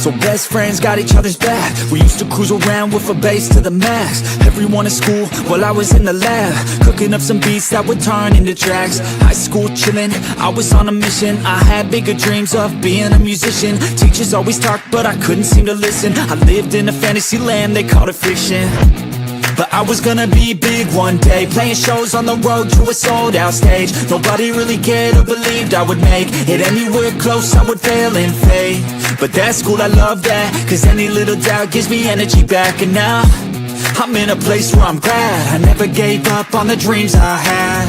So best friends got each other's back. We used to cruise around with a bass to the max. Everyone at school while I was in the lab, cooking up some beats that would turn into tracks. High school chillin', I was on a mission. I had bigger dreams of being a musician. Teachers always talked but I couldn't seem to listen. I lived in a fantasy land, they called it fiction. But I was gonna be big one day, playing shows on the road to a sold out stage. Nobody really cared or believed I would make it anywhere close, I would fail and fade. But that's cool, I love that, cause any little doubt gives me energy back. And now, I'm in a place where I'm glad I never gave up on the dreams I had.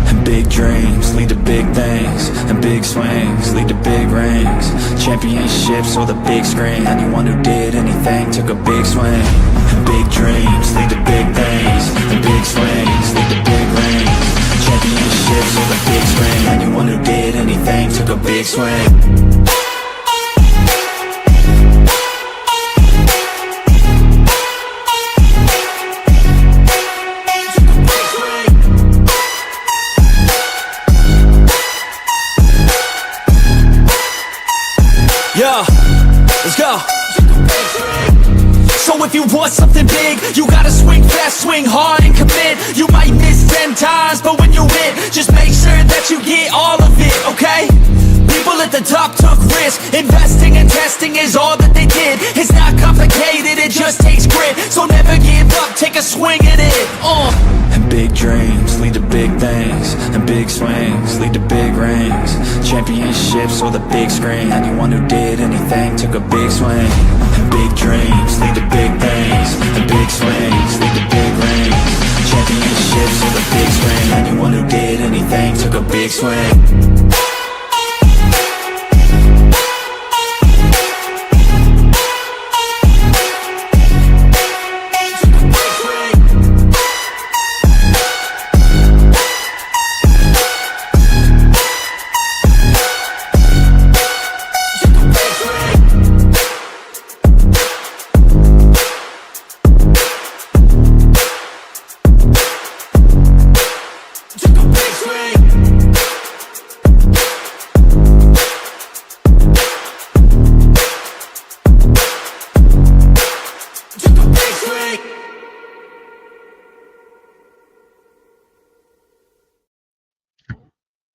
And big dreams lead to big things, and big swings lead to big rings. Championships or the big screen, anyone who did anything took a big swing. And big dreams lead to big things, and big swings lead to big rings. Championships or the big screen, anyone who did anything took a big swing. Yeah, let's go. So if you want something big, you gotta swing fast, swing hard and commit. You might miss 10 times, but when you hit, just make sure that you get all of it, okay? People at the top took risks. Investing and testing is all that they did. It's not complicated, it just takes grit. So never give up, take a swing at it. And big dreams lead to big things, and big swings lead to big rings. Championships or the big screen, anyone who did anything took a big swing. And big dreams lead to big things, and big swings lead to big rings. Championships or the big screen, anyone who did anything took a big swing.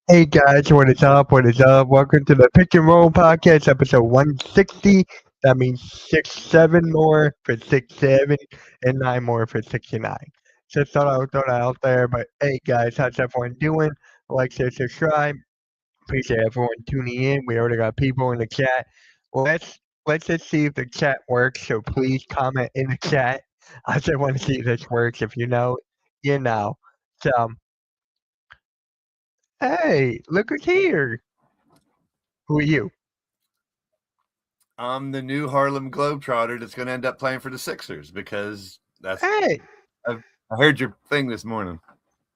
Hey guys, what is up? What is up? Welcome to the Pick and Roll Podcast, episode 160. That means 6-7 more for 6-7 and 9 more for 69. Just thought I would throw that out there. But hey guys, how's everyone doing? Like, share, subscribe. Appreciate everyone tuning in. We already got people in the chat. Let's just see if the chat works. So please comment in the chat. I just want to see if this works. If you know, you know. So. Hey, look who's here. Who are you? I'm the new Harlem Globetrotter that's going to end up playing for the Sixers because that's. Hey, I heard your thing this morning.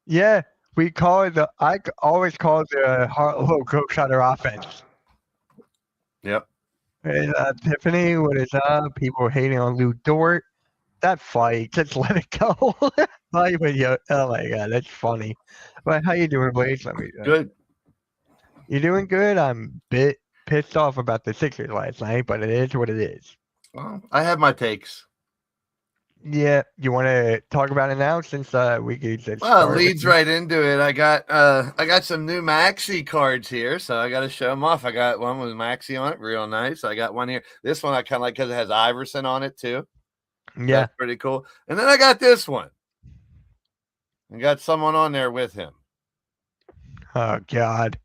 yeah, we call it the. I always call it the Harlem Globetrotter offense. Yep. Hey, Tiffany, what is up? People hating on Lou Dort. That fight, just let it go. Fight with you. Oh my god, that's funny. But how you doing, Blaze? Good. You doing good? I'm a bit pissed off about the Sixers last night, but it is what it is. Well, I have my takes. Yeah, you want to talk about it now since we could just Well, it leads right into it. I got some new Maxi cards here, so I got to show them off. I got one with Maxi on it, real nice. I got one here. This one I kind of like because it has Iverson on it too. Yeah, that's pretty cool. And then I got this one. I got someone on there with him. Oh God.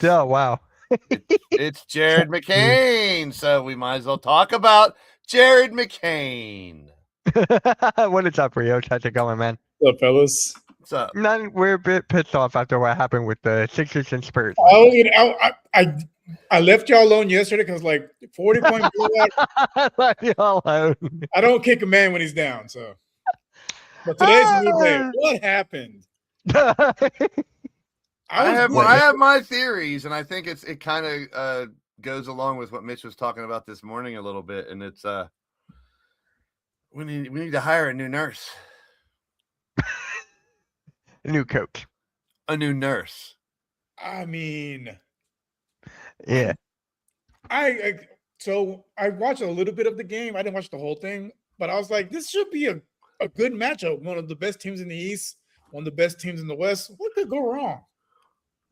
Oh wow. It's Jared McCain. So we might as well talk about Jared McCain. What is up, Rio? How's it going, man? What's up, fellas? What's up? None. We're a bit pissed off after what happened with the Sixers and Spurs. Oh, I left y'all alone yesterday because like 40-point blowout. Left you alone. I don't kick a man when he's down. So, but today's a new day. What happened? I have my theories, and I think it kind of goes along with what Mitch was talking about this morning a little bit, and it's we need to hire a new nurse, A new coach. a new nurse. I mean, Yeah. So I watched a little bit of the game. I didn't watch the whole thing, but I was like, this should be a good matchup. One of the best teams in the East, one of the best teams in the West. What could go wrong?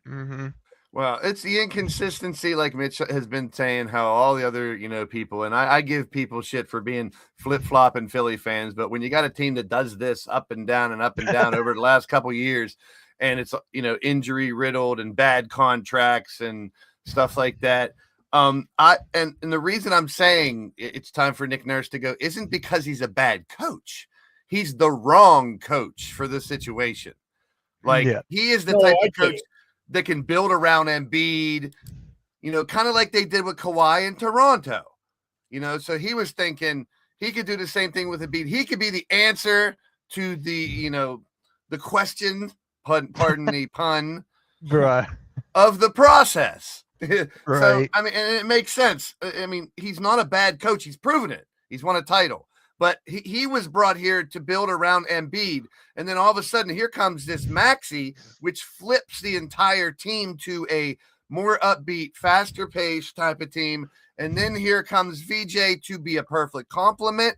Mm-hmm. Well, it's the inconsistency, like Mitch has been saying, how all the other, people, and I give people shit for being flip-flopping Philly fans, but when you got a team that does this up and down over the last couple years, and it's, injury riddled and bad contracts and stuff like that. And the reason I'm saying it's time for Nick Nurse to go isn't because he's a bad coach. He's the wrong coach for the situation. Like, he is the type of coach that can build around Embiid, kind of like they did with Kawhi in Toronto. So he was thinking he could do the same thing with Embiid. He could be the answer to the, the question, pardon the pun, Bruh. of the process. Right. So, and it makes sense. He's not a bad coach. He's proven it. He's won a title. But he was brought here to build around Embiid. And then all of a sudden, here comes this Maxey, which flips the entire team to a more upbeat, faster paced type of team. And then here comes VJ to be a perfect complement.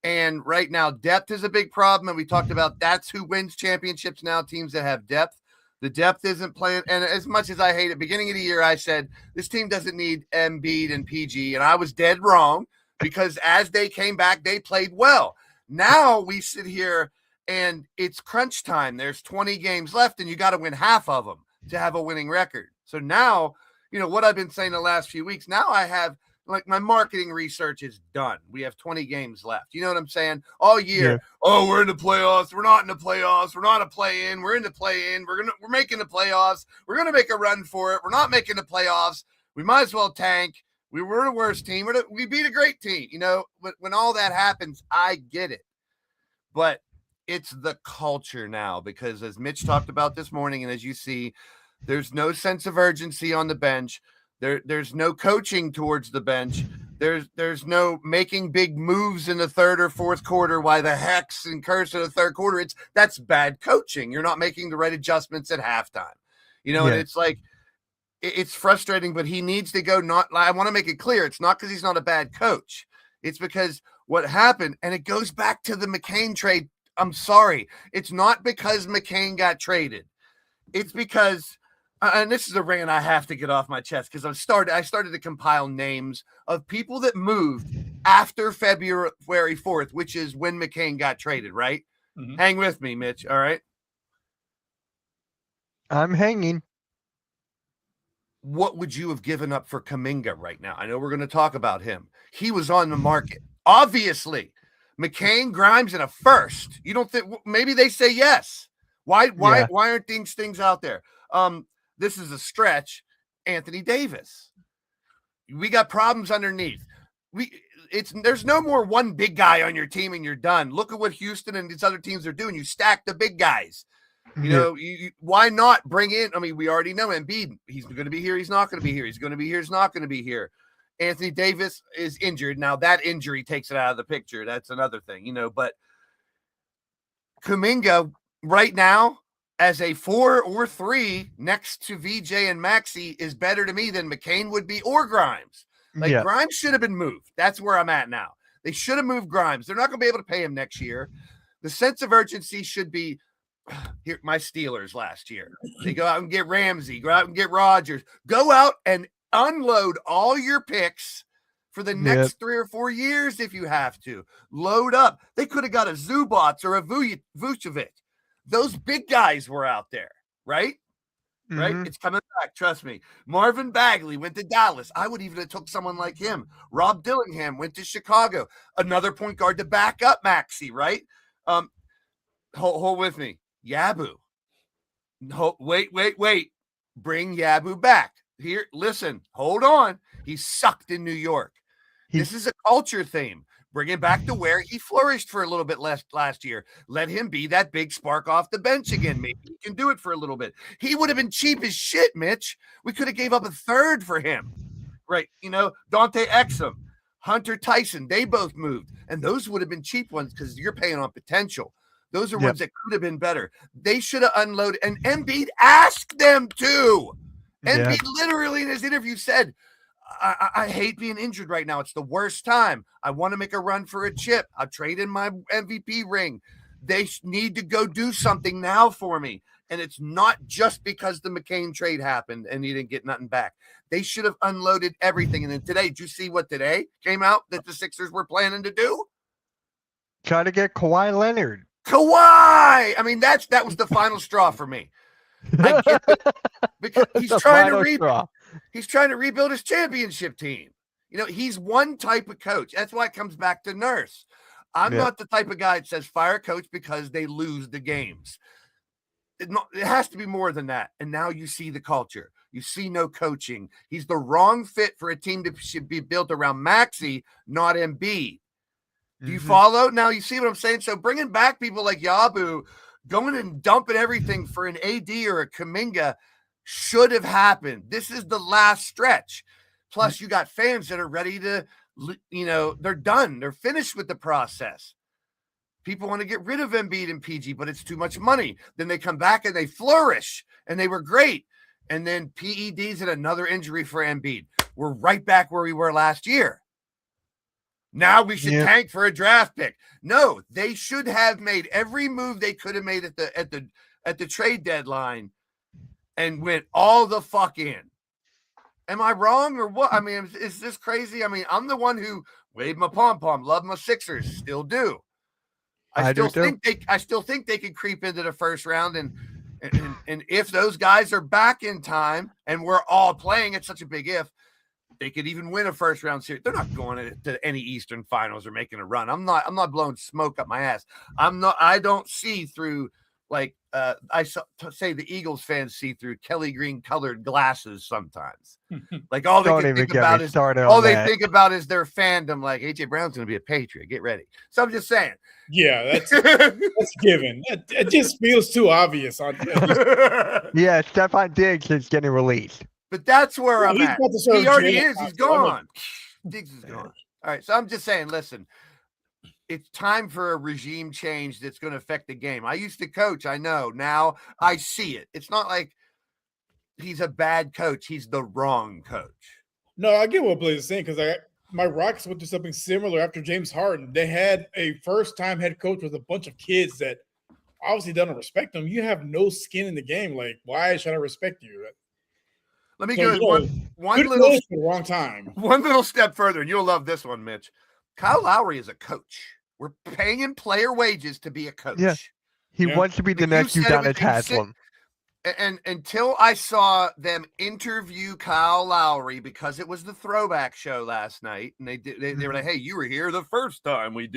And right now, depth is a big problem. And we talked about that's who wins championships now, teams that have depth. The depth isn't playing. And as much as I hate it, beginning of the year, I said this team doesn't need Embiid and PG. And I was dead wrong. Because as they came back, they played well. Now we sit here and it's crunch time. There's 20 games left and you got to win half of them to have a winning record. So now, what I've been saying the last few weeks, now I have, like, my marketing research is done. We have 20 games left. You know what I'm saying? All year, Yeah. Oh, we're in the playoffs. We're not in the playoffs. We're not a play-in. We're in the play-in. We're making the playoffs. We're going to make a run for it. We're not making the playoffs. We might as well tank. We were the worst team. We beat a great team, But when all that happens, I get it. But it's the culture now because, as Mitch talked about this morning, and as you see, there's no sense of urgency on the bench. There's no coaching towards the bench. There's no making big moves in the third or fourth quarter. Why the hex and curse in the third quarter? That's bad coaching. You're not making the right adjustments at halftime. And it's like, it's frustrating, but he needs to go. I want to make it clear. It's not because he's not a bad coach. It's because what happened, and it goes back to the McCain trade. I'm sorry. It's not because McCain got traded. It's because, and this is a rant I have to get off my chest because I started to compile names of people that moved after February 4th, which is when McCain got traded, right? Mm-hmm. Hang with me, Mitch. All right. I'm hanging. What would you have given up for Kuminga right now? I know we're going to talk about him. He was on the market. Obviously, McCain, Grimes, and a first. You don't think maybe they say yes? Why aren't these things out there? This is a stretch. Anthony Davis. We got problems underneath. There's no more one big guy on your team and you're done. Look at what Houston and these other teams are doing. You stack the big guys. Why not bring in? We already know Embiid. He's going to be here. He's not going to be here. He's going to be here. He's not going to be here. Anthony Davis is injured. Now that injury takes it out of the picture. That's another thing, but Kuminga right now as a 4 or 3 next to VJ and Maxey is better to me than McCain would be or Grimes. Grimes should have been moved. That's where I'm at now. They should have moved Grimes. They're not going to be able to pay him next year. The sense of urgency should be, here, my Steelers last year. They go out and get Ramsey, go out and get Rodgers, go out and unload all your picks for the next 3 or 4 years if you have to. Load up. They could have got a Zubats or a Vucevic. Those big guys were out there, right? Mm-hmm. Right? It's coming back. Trust me. Marvin Bagley went to Dallas. I would even have took someone like him. Rob Dillingham went to Chicago. Another point guard to back up Maxey, right? Hold with me. Yabu. No, wait. Bring Yabu back. Here, listen, hold on. He sucked in New York. This is a culture theme. Bring him back to where he flourished for a little bit last year. Let him be that big spark off the bench again. Maybe he can do it for a little bit. He would have been cheap as shit, Mitch. We could have gave up a third for him. Right. Dante Exum, Hunter Tyson, they both moved. And those would have been cheap ones because you're paying on potential. Those are ones that could have been better. They should have unloaded. And Embiid asked them to. Embiid literally in his interview said, I hate being injured right now. It's the worst time. I want to make a run for a chip. I'll trade in my MVP ring. They need to go do something now for me. And it's not just because the McCain trade happened and he didn't get nothing back. They should have unloaded everything. And then today, did you see what today came out that the Sixers were planning to do? Try to get Kawhi Leonard. Kawhi! I mean, that was the final straw for me. I get it, because he's trying to rebuild his championship team. You know, he's one type of coach. That's why it comes back to Nurse. I'm not the type of guy that says fire coach because they lose the games. It has to be more than that. And now you see the culture. You see no coaching. He's the wrong fit for a team that should be built around Maxey, not Embiid. Do you follow? Now you see what I'm saying? So bringing back people like Yabu, going and dumping everything for an AD or a Kuminga should have happened. This is the last stretch. Plus, you got fans that are ready to, you know, they're done. They're finished with the process. People want to get rid of Embiid and PG, but it's too much money. Then they come back and they flourish, and they were great. And then PEDs and another injury for Embiid. We're right back where we were last year. Now we should tank for a draft pick. No, they should have made every move they could have made at the trade deadline and went all the fuck in. Am I wrong or what? I mean, is this crazy? I mean, I'm the one who waved my pom-pom, love my Sixers, still do. I still think they could creep into the first round, and if those guys are back in time and we're all playing, it's such a big if, they could even win a first round series. They're not going to any Eastern Finals or making a run. I'm not blowing smoke up my ass. I don't see through like say the Eagles fans see through Kelly Green colored glasses sometimes. Like all they think about is their fandom. Like AJ Brown's going to be a Patriot. Get ready. So I'm just saying. Yeah, that's given. It just feels too obvious. Yeah, Stephon Diggs is getting released. But that's where I'm at. He already is. He's gone. Diggs is gone. All right. So I'm just saying, listen, it's time for a regime change that's going to affect the game. I used to coach. I know. Now I see it. It's not like he's a bad coach. He's the wrong coach. No, I get what Blaze is saying because my Rockets went through something similar after James Harden. They had a first-time head coach with a bunch of kids that obviously don't respect them. You have no skin in the game. Like, why should I respect you? Let me go one little step further, and you'll love this one, Mitch. Kyle Lowry is a coach. We're paying him player wages to be a coach. Yeah. He wants to be the next Udonis Haslem. And until I saw them interview Kyle Lowry, because it was the throwback show last night, and they were like, hey, you were here the first time we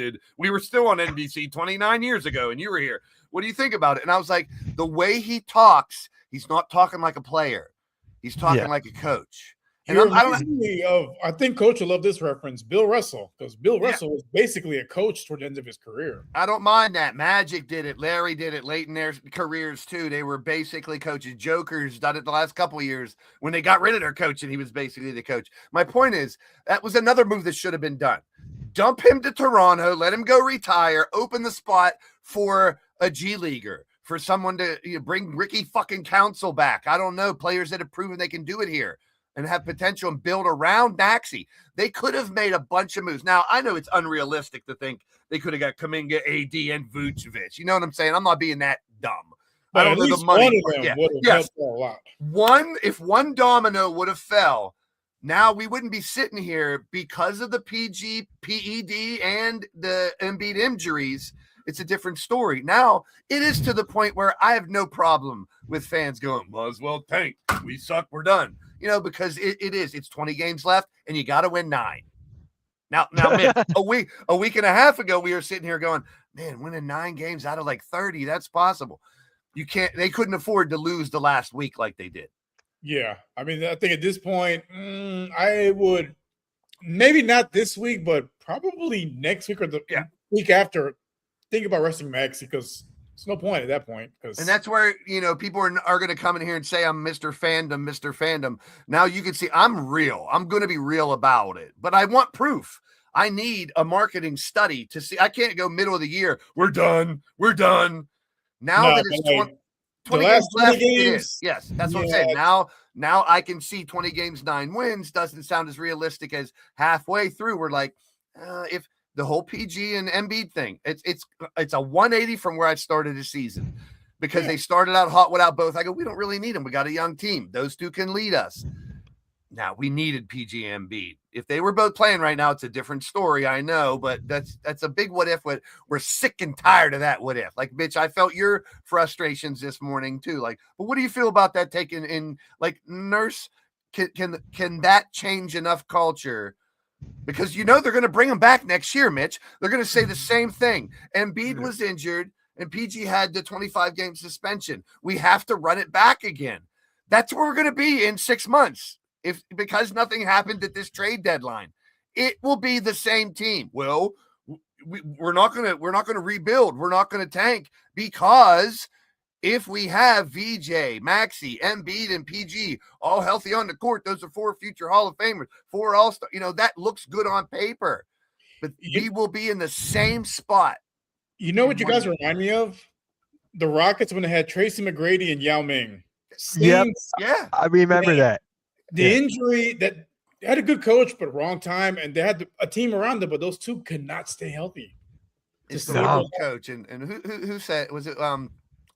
were still on NBC 29 years ago, and you were here. What do you think about it? And I was like, the way he talks, he's not talking like a player. He's talking like a coach. And I think Coach will love this reference, Bill Russell, because Bill Russell was basically a coach toward the end of his career. I don't mind that. Magic did it. Larry did it late in their careers, too. They were basically coaches. Joker's done it the last couple of years. When they got rid of their coach, and he was basically the coach. My point is, that was another move that should have been done. Dump him to Toronto, let him go retire, open the spot for a G Leaguer. For someone to bring Ricky fucking Council back. I don't know. Players that have proven they can do it here and have potential and build around Maxey. They could have made a bunch of moves. Now, I know it's unrealistic to think they could have got Kuminga, AD, and Vucevic. You know what I'm saying? I'm not being that dumb. But I don't know the money. One of them would have helped a lot. If one domino would have fell, now we wouldn't be sitting here because of the PG, PED, and the Embiid injuries. It's a different story. Now it is to the point where I have no problem with fans going, well, as well tank. We suck. We're done. Because it's 20 games left and you got to win 9. Now, man, a week and a half ago, we were sitting here going, man, winning 9 games out of like 30, that's possible. They couldn't afford to lose the last week like they did. Yeah. I mean, I think at this point, I would maybe not this week, but probably next week or the week after. Think about resting Maxey because there's no point at that point. And that's where, people are going to come in here and say, I'm Mr. Fandom. Now you can see I'm real. I'm going to be real about it. But I want proof. I need a marketing study to see. I can't go middle of the year. We're done. Now that it's 20 last games left. 20 It is. games, Yes, that's what I'm yeah. saying. Now I can see 20 games, 9 wins doesn't sound as realistic as halfway through. We're like, if the whole PG and Embiid thing, it's a 180 from where I started the season because they started out hot without both. I go, we don't really need them. We got a young team. Those two can lead us. Now we needed PG and Embiid. If they were both playing right now, it's a different story. I know, but that's a big what if. We're sick and tired of that what if. Like, Mitch, I felt your frustrations this morning too. Like, but what do you feel about that taking in? Like, Nurse, can that change enough culture? Because they're going to bring him back next year, Mitch. They're going to say the same thing. Embiid was injured, and PG had the 25-game suspension. We have to run it back again. That's where we're going to be in 6 months. Because nothing happened at this trade deadline, it will be the same team. Well, we're not going to rebuild. We're not going to tank because if we have VJ, Maxey, Embiid, and PG all healthy on the court, those are 4 future Hall of Famers, 4 All-Star. That looks good on paper, but we will be in the same spot. You know what you guys remind me of? The Rockets when they had Tracy McGrady and Yao Ming. Yep. Yeah, I remember that. The injury that they had a good coach, but wrong time, and they had a team around them, but those two could not stay healthy. it's Just the no. wrong coach. And who said, was it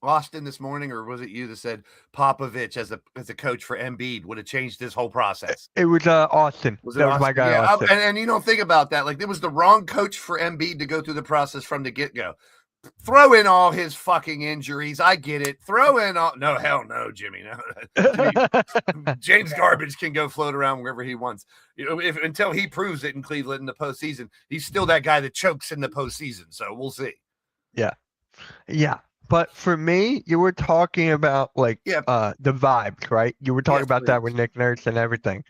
Austin this morning, or was it you that said Popovich as a coach for Embiid would have changed this whole process? It was Austin. Was it That was my Austin? guy, Yeah, Austin. and you don't think about that. Like, it was the wrong coach for Embiid to go through the process from the get-go. Throw in all his fucking injuries. I get it. Throw in all. No, hell no, Jimmy. No. James Garbage can go float around wherever he wants. Until he proves it in Cleveland in the postseason, he's still that guy that chokes in the postseason. So we'll see. Yeah. But for me, you were talking about the vibes, right? You were talking Yes, about that please. with Nick Nurse and everything.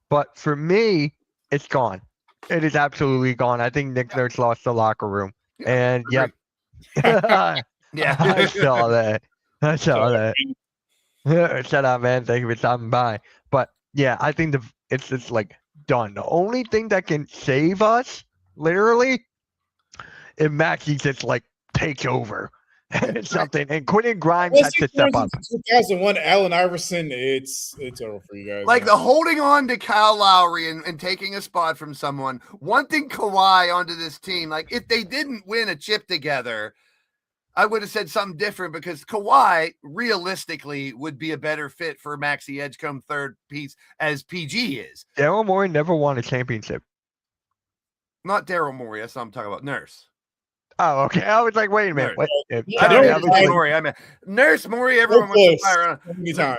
But for me, it's gone. It is absolutely gone. I think Nick Nurse lost the locker room. Yeah, And agree. I Yeah. saw that. Shut up, man. Thank you for stopping by. But yeah, I think it's just done. The only thing that can save us, literally, if Maxey just takes over something, and Quentin Grimes has to step up. 2001, Allen Iverson, it's over for you guys. Like the holding on to Kyle Lowry and taking a spot from someone, wanting Kawhi onto this team. Like, if they didn't win a chip together, I would have said something different, because Kawhi realistically would be a better fit for Maxey Edgecombe third piece as PG is. Daryl Morey never won a championship. Not Daryl Morey. That's what I'm talking about. Nurse. Oh, okay. I was like, wait a minute. Nurse. Wait, I Daryl don't mean Morey. I mean Nurse, Morey. Everyone wants to fire on. How many times?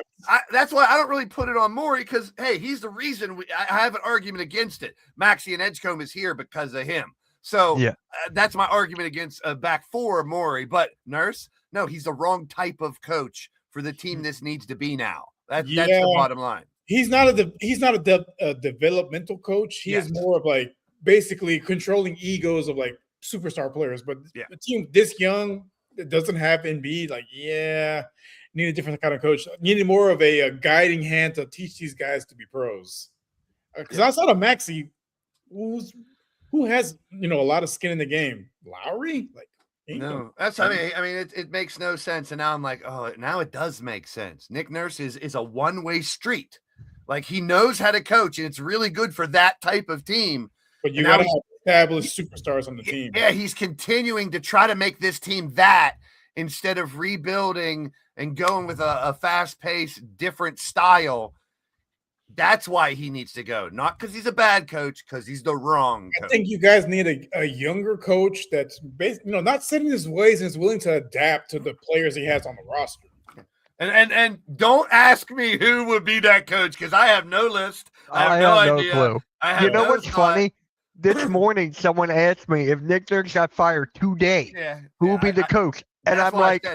That's why I don't really put it on Morey, because, hey, he's the reason I have an argument against it. Maxey and Edgecombe is here because of him. So Yeah. That's my argument against back four Morey. But Nurse, no, he's the wrong type of coach for the team this needs to be now. That's the bottom line. He's not a developmental coach. He is more of basically controlling egos of superstar players. But a team this young that doesn't have Embiid, need a different kind of coach. Needed more of a guiding hand to teach these guys to be pros. Because outside of Maxey, who has a lot of skin in the game? Lowry, no, that's I mean it makes no sense. And now I'm like, oh, now it does make sense. Nick Nurse is a one-way street. Like, he knows how to coach, and it's really good for that type of team. But you got to have established superstars on the team. Yeah, he's continuing to try to make this team that, instead of rebuilding and going with a fast-paced, different style. That's why he needs to go. Not because he's a bad coach, because he's the wrong coach. I think you guys need a younger coach that's not set in his ways and is willing to adapt to the players he has on the roster. And don't ask me who would be that coach, because I have no list. I have no idea. Clue. I know no what's funny? This morning, someone asked me if Nick Nurse got fired today, who would be the coach? And I'm like,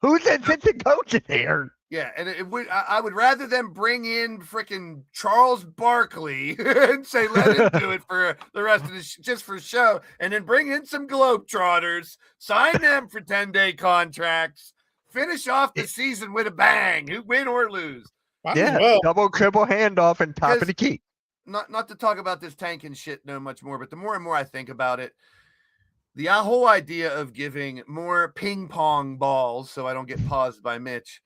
who's the assistant coach in here? Yeah, and I would rather them bring in freaking Charles Barkley and say, let him do it for the rest of the just for show, and then bring in some Globetrotters, sign them for 10-day contracts, finish off the season with a bang, win or lose. Double, triple handoff and top of the key. Not to talk about this tanking shit no much more, but the more and more I think about it, the whole idea of giving more ping pong balls, so I don't get paused by Mitch,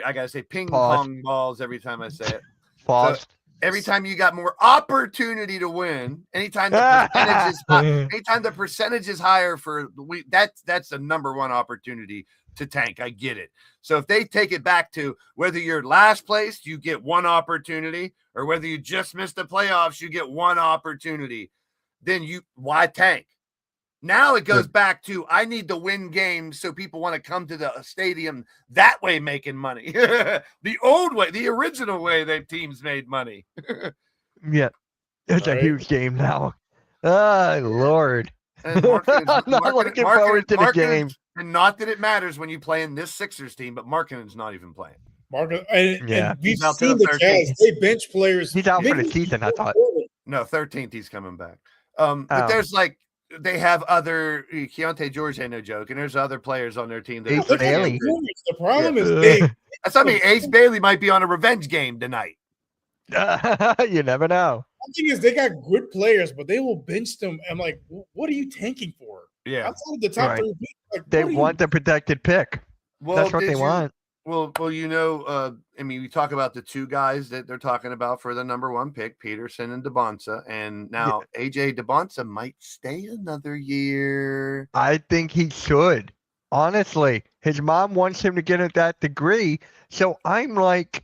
I gotta say ping Pause. pong balls every time I say it. Pause. Every time you got more opportunity to win, anytime the percentage is anytime the percentage is higher for that's the number one opportunity to tank. I get it. So if they take it back to whether you're last place, you get one opportunity, or whether you just missed the playoffs, you get one opportunity, then why tank? Now it goes back to I need to win games so people want to come to the stadium that way, making money. The old way, the original way that teams made money. Yeah, it's a huge game now. Oh, Lord. And I'm not looking forward to the game. And not that it matters when you play in this Sixers team, but Markkanen's not even playing. And we've seen the Jazz. They bench players. He's out for the season, I thought. No, 13th he's coming back. But there's they have other Keontae George ain't no joke, and there's other players on their team. Ace Bailey. The problem is big. Ace Bailey might be on a revenge game tonight. You never know. The thing is, they got good players, but they will bench them. I'm like, what are you tanking for? Yeah, outside of the top 3, they want the protected pick. Well, that's what they want. Well, I mean, we talk about the two guys that they're talking about for the number 1 pick, Peterson and DeBonsa, and now AJ DeBonsa might stay another year. I think he should. Honestly, his mom wants him to get that degree, so I'm like,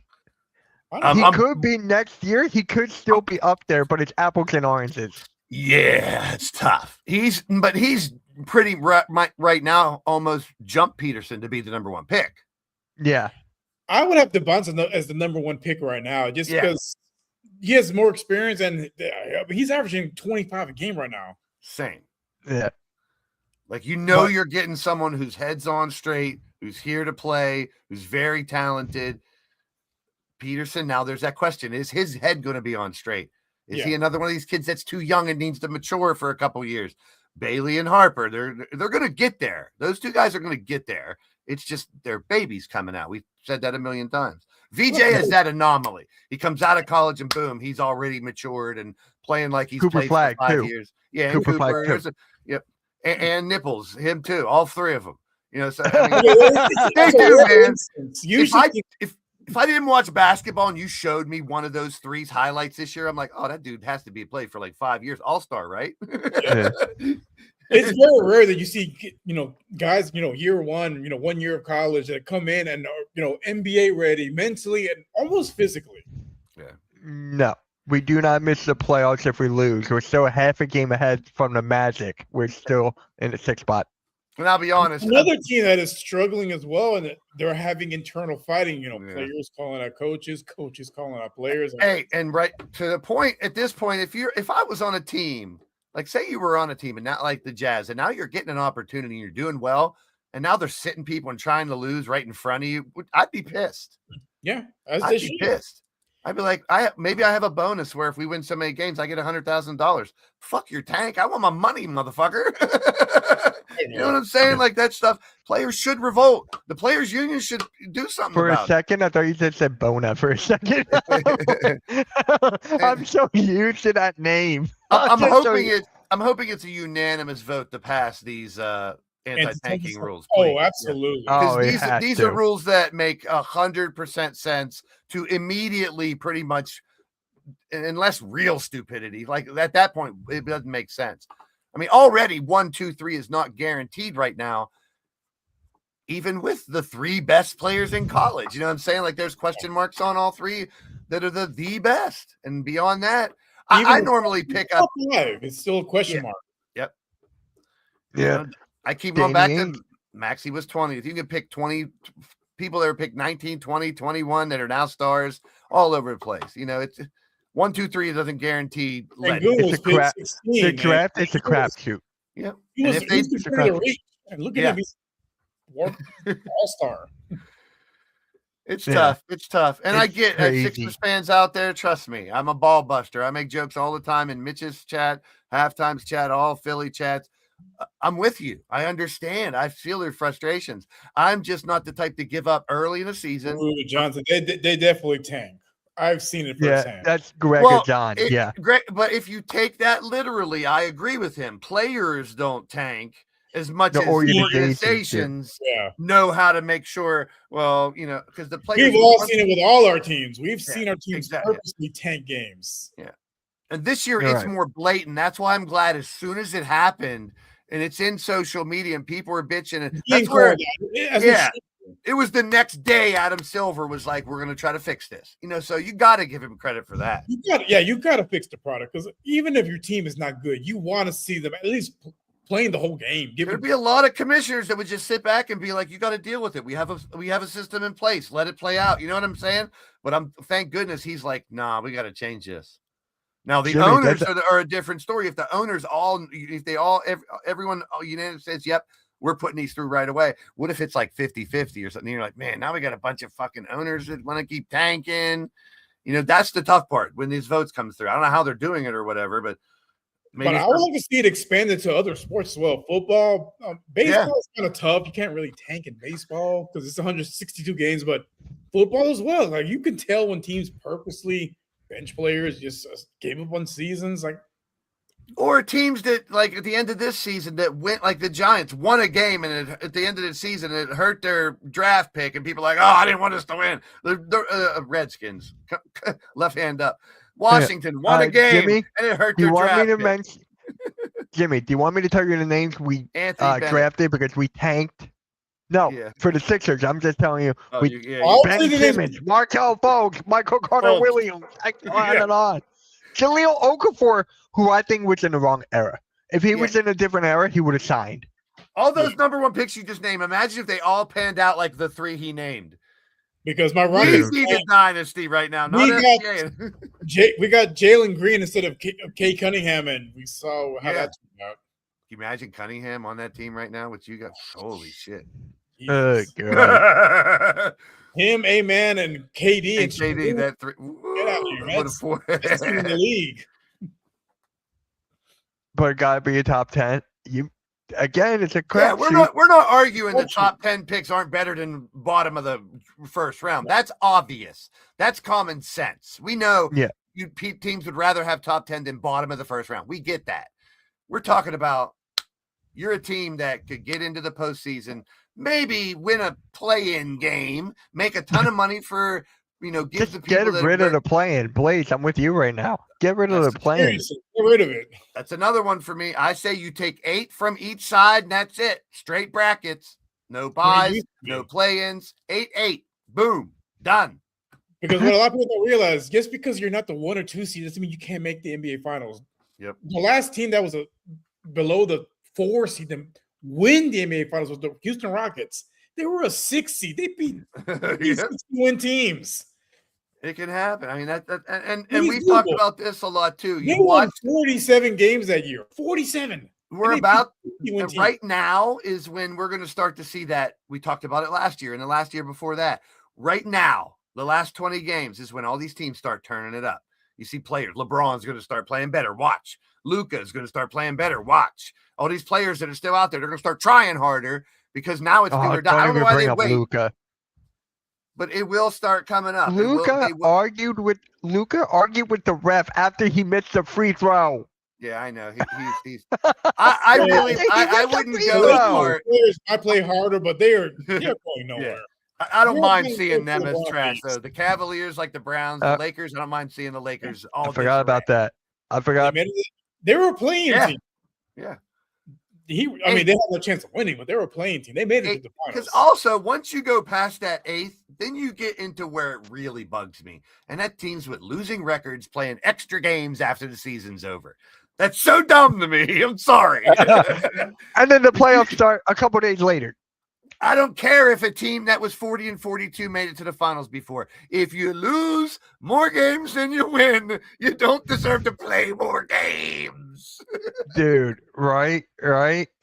he could be next year. He could still be up there, but it's apples and oranges. Yeah, it's tough. He's pretty right now, almost jumped Peterson to be the number 1 pick. Yeah, I would have DeBonsa as the number 1 pick right now, just because he has more experience and he's averaging 25 a game right now. Same. Yeah. You're getting someone whose head's on straight, who's here to play, who's very talented. Peterson, now there's that question. Is his head going to be on straight? Is he another one of these kids that's too young and needs to mature for a couple years? Bailey and Harper, they're going to get there. Those two guys are going to get there. It's just their babies coming out. We've said that a million times. VJ is that anomaly. He comes out of college and boom, he's already matured and playing like he's played for 5 years. Yeah, Cooper Flag too. Yep. And Nipples, him too. All 3 of them. So I mean, they do, man. If I didn't watch basketball and you showed me one of those 3's highlights this year, I'm like, oh, that dude has to be played for like 5 years. All-star, right? Yeah. It's very rare that you see, guys, year 1, 1 year of college that come in and are, NBA ready mentally and almost physically. Yeah. No, we do not miss the playoffs if we lose. We're still half a game ahead from the Magic. We're still in the 6th spot. And I'll be honest. Another team that is struggling as well, and they're having internal fighting, players calling out coaches calling out players. Hey, and right to the point, at this point, if I was on a team, like say you were on a team and not like the Jazz, and now you're getting an opportunity and you're doing well, and now they're sitting people and trying to lose right in front of you, I'd be pissed. Yeah, I'd be pissed. I'd be like, maybe I have a bonus where if we win so many games, I get $100,000. Fuck your tank. I want my money, motherfucker. You know what I'm saying? Like that stuff. Players should revolt. The players' union should do something for about a second. I thought you just said Bona for a second. I'm so used to that name. I'm hoping it's a unanimous vote to pass these anti-tanking rules. Please. Oh, absolutely. Because these are rules that make 100% sense to immediately pretty much, unless real stupidity, like at that point, it doesn't make sense. I mean, already 1, 2, 3 is not guaranteed right now, even with the 3 best players in college. You know what I'm saying? Like there's question marks on all 3 that are the best. And beyond that, I normally pick up. It's still a question mark. Yep. Yeah. I keep going back to Maxey was 20. If you can pick 20 people that are picked 19, 20, 21 that are now stars all over the place. It's 1, 2, 3 doesn't guarantee. It's a crap. The draft is a crapshoot. Yeah. He was and look at him, he's all-star. It's tough. It's tough. And I get Sixers fans out there. Trust me, I'm a ball buster. I make jokes all the time in Mitch's chat, halftime's chat, all Philly chats. I'm with you. I understand. I feel their frustrations. I'm just not the type to give up early in the season. Johnson, they definitely tank. I've seen it firsthand. Yeah, that's Greg John. Greg, but if you take that literally, I agree with him. Players don't tank. as much The as organization, organizations Yeah. know how to make sure. Well, because the players. We've all seen it with all our teams. We've Yeah, seen our teams exactly. purposely tank games. And this year, You're it's right. more blatant. That's why I'm glad as soon as it happened and it's in social media and people are bitching. And that's where, it was the next day Adam Silver was like, we're going to try to fix this. So you got to give him credit for that. You got to fix the product because even if your team is not good, you want to see them at least playing the whole game. There'd be a lot of commissioners that would just sit back and be like, you got to deal with it. We have a system in place. Let it play out. You know what I'm saying? But thank goodness he's like, nah, we got to change this. Now the Jimmy, owners are a different story. If the owners everyone unanimously says, yep, we're putting these through right away. What if it's like 50-50 or something? You're like, man, now we got a bunch of fucking owners that want to keep tanking. That's the tough part when these votes come through. I don't know how they're doing it or whatever, but maybe I would like to see it expanded to other sports as well. Football, baseball is kind of tough. You can't really tank in baseball because it's 162 games, but football as well. Like you can tell when teams purposely bench players just gave up on seasons, or teams that like at the end of this season that went like the Giants won a game and at the end of the season it hurt their draft pick and people are like, oh, I didn't want us to win. The Redskins left hand up. Washington won a game, Jimmy, and it hurt their draft pick. Jimmy, do you want me to tell you the names we drafted because we tanked? No, for the Sixers, I'm just telling you. Ben Simmons, Markel Fultz, Michael Carter-Williams, on and on. Jahlil Okafor, who I think was in the wrong era. If he was in a different era, he would have signed. All those number one picks you just named, imagine if they all panned out like the three he named. Because my Rockets need a dynasty right now. We got Jalen Green instead of Kay Cunningham, and we saw how that turned out. Can you imagine Cunningham on that team right now? What you got? Holy shit! God. Him, A-Man, and KD. And KD, that three. Get out of here. That's in the league. But it gotta be a top 10. Again, it's a crap. Yeah, we're not arguing the top 10 picks aren't better than bottom of the first round. That's obvious. That's common sense. We know teams would rather have top 10 than bottom of the first round. We get that. We're talking about you're a team that could get into the postseason, maybe win a play-in game, make a ton of money for, give just the people get rid of the play-in. Blaze, I'm with you right now. Get rid of the play-in. Get rid of it. That's another one for me. I say you take 8 from each side, and that's it. Straight brackets. No buys, no play-ins. 8-8. Boom. Done. Because what a lot of people don't realize, just because you're not the 1 or 2 seed doesn't mean you can't make the NBA Finals. Yep. The last team that was below the 4 seed to win the NBA Finals was the Houston Rockets. They were a 6 seed. They beat 6-win teams. It can happen. I mean, and we've talked about this a lot too. They won 47 games that year. 47. We're about right now is when we're going to start to see that. We talked about it last year and the last year before that. Right now, the last 20 games is when all these teams start turning it up. You see players. LeBron's going to start playing better. Watch. Luka is going to start playing better. Watch. All these players that are still out there, they're going to start trying harder because now it's do or die. I don't know why they wait. Luka. But it will start coming up. Luka argued with the ref after he missed the free throw. Yeah, I know. He's I wouldn't go as far. I play harder, but they're going nowhere. Yeah. I don't mind seeing them as trash though. The Cavaliers, like the Browns, the Lakers. I don't mind seeing the Lakers. I forgot about that. I forgot. They were a playing team. Yeah. They had no chance of winning, but they were a playing team. They made it to the finals. Because also, once you go past that 8th, then you get into where it really bugs me. And that teams with losing records playing extra games after the season's over. That's so dumb to me. I'm sorry. And then the playoffs start a couple days later. I don't care if a team that was 40-42 made it to the finals before. If you lose more games than you win, you don't deserve to play more games. Dude, right?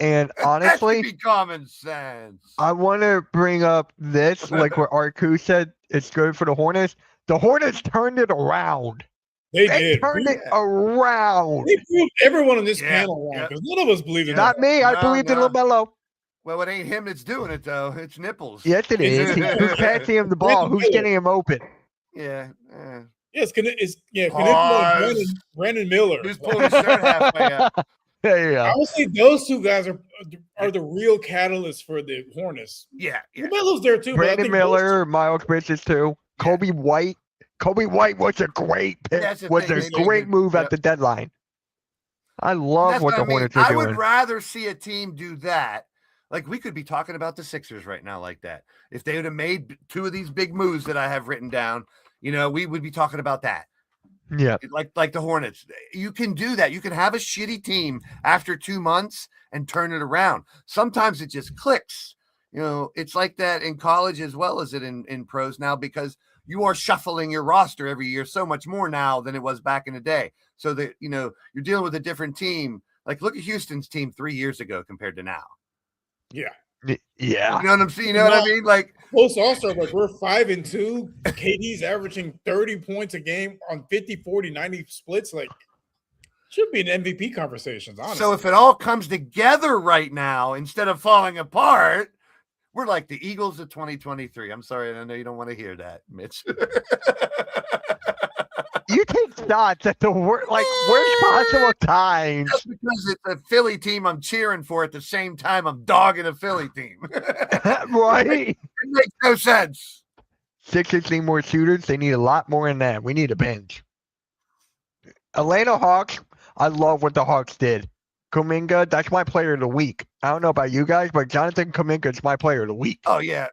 And honestly, that should be common sense. I want to bring up this, like what Arku said, it's good for the Hornets. The Hornets turned it around. They did. Turned it around. They proved everyone on this panel wrong because none of us believed in Not me. I believed in LaMelo. Well, it ain't him that's doing it, though. It's Nipples. Yes, it is. Who's passing him the ball? Who's getting him open? Yeah. Brandon Miller. Who's pulling his shirt halfway up? Yeah. I would say those two guys are the real catalyst for the Hornets. Yeah. You might lose there too. Brandon but I think Miller, Miles Bridges too. Yeah. Kobe White. Kobe White was a great pick. That's the Was thing, a they great did- move yep. at the deadline. I love That's what I the mean. Hornets are I would doing. rather see a team do that. Like we could be talking about the Sixers right now, like that. If they would have made two of these big moves that I have written down, we would be talking about that. Yeah. Like the Hornets. You can do that. You can have a shitty team after 2 months and turn it around. Sometimes it just clicks. It's like that in college as well as it in pros now, because you are shuffling your roster every year so much more now than it was back in the day. So that, you're dealing with a different team. Like look at Houston's team 3 years ago compared to now. Yeah. Yeah. You know what I'm saying? You know what I mean? Like post All-Star, like we're 5-2. KD's averaging 30 points a game on 50, 40, 90 splits. Like should be an MVP conversations, honestly. So if it all comes together right now instead of falling apart, we're like the Eagles of 2023. I'm sorry, I know you don't want to hear that, Mitch. You take shots at the worst possible times. Just because it's a Philly team I'm cheering for at the same time I'm dogging a Philly team. Right? It makes no sense. Sixers need more shooters. They need a lot more than that. We need a bench. Atlanta Hawks, I love what the Hawks did. Kuminga, that's my player of the week. I don't know about you guys, but Jonathan Kuminga is my player of the week. Oh, yeah.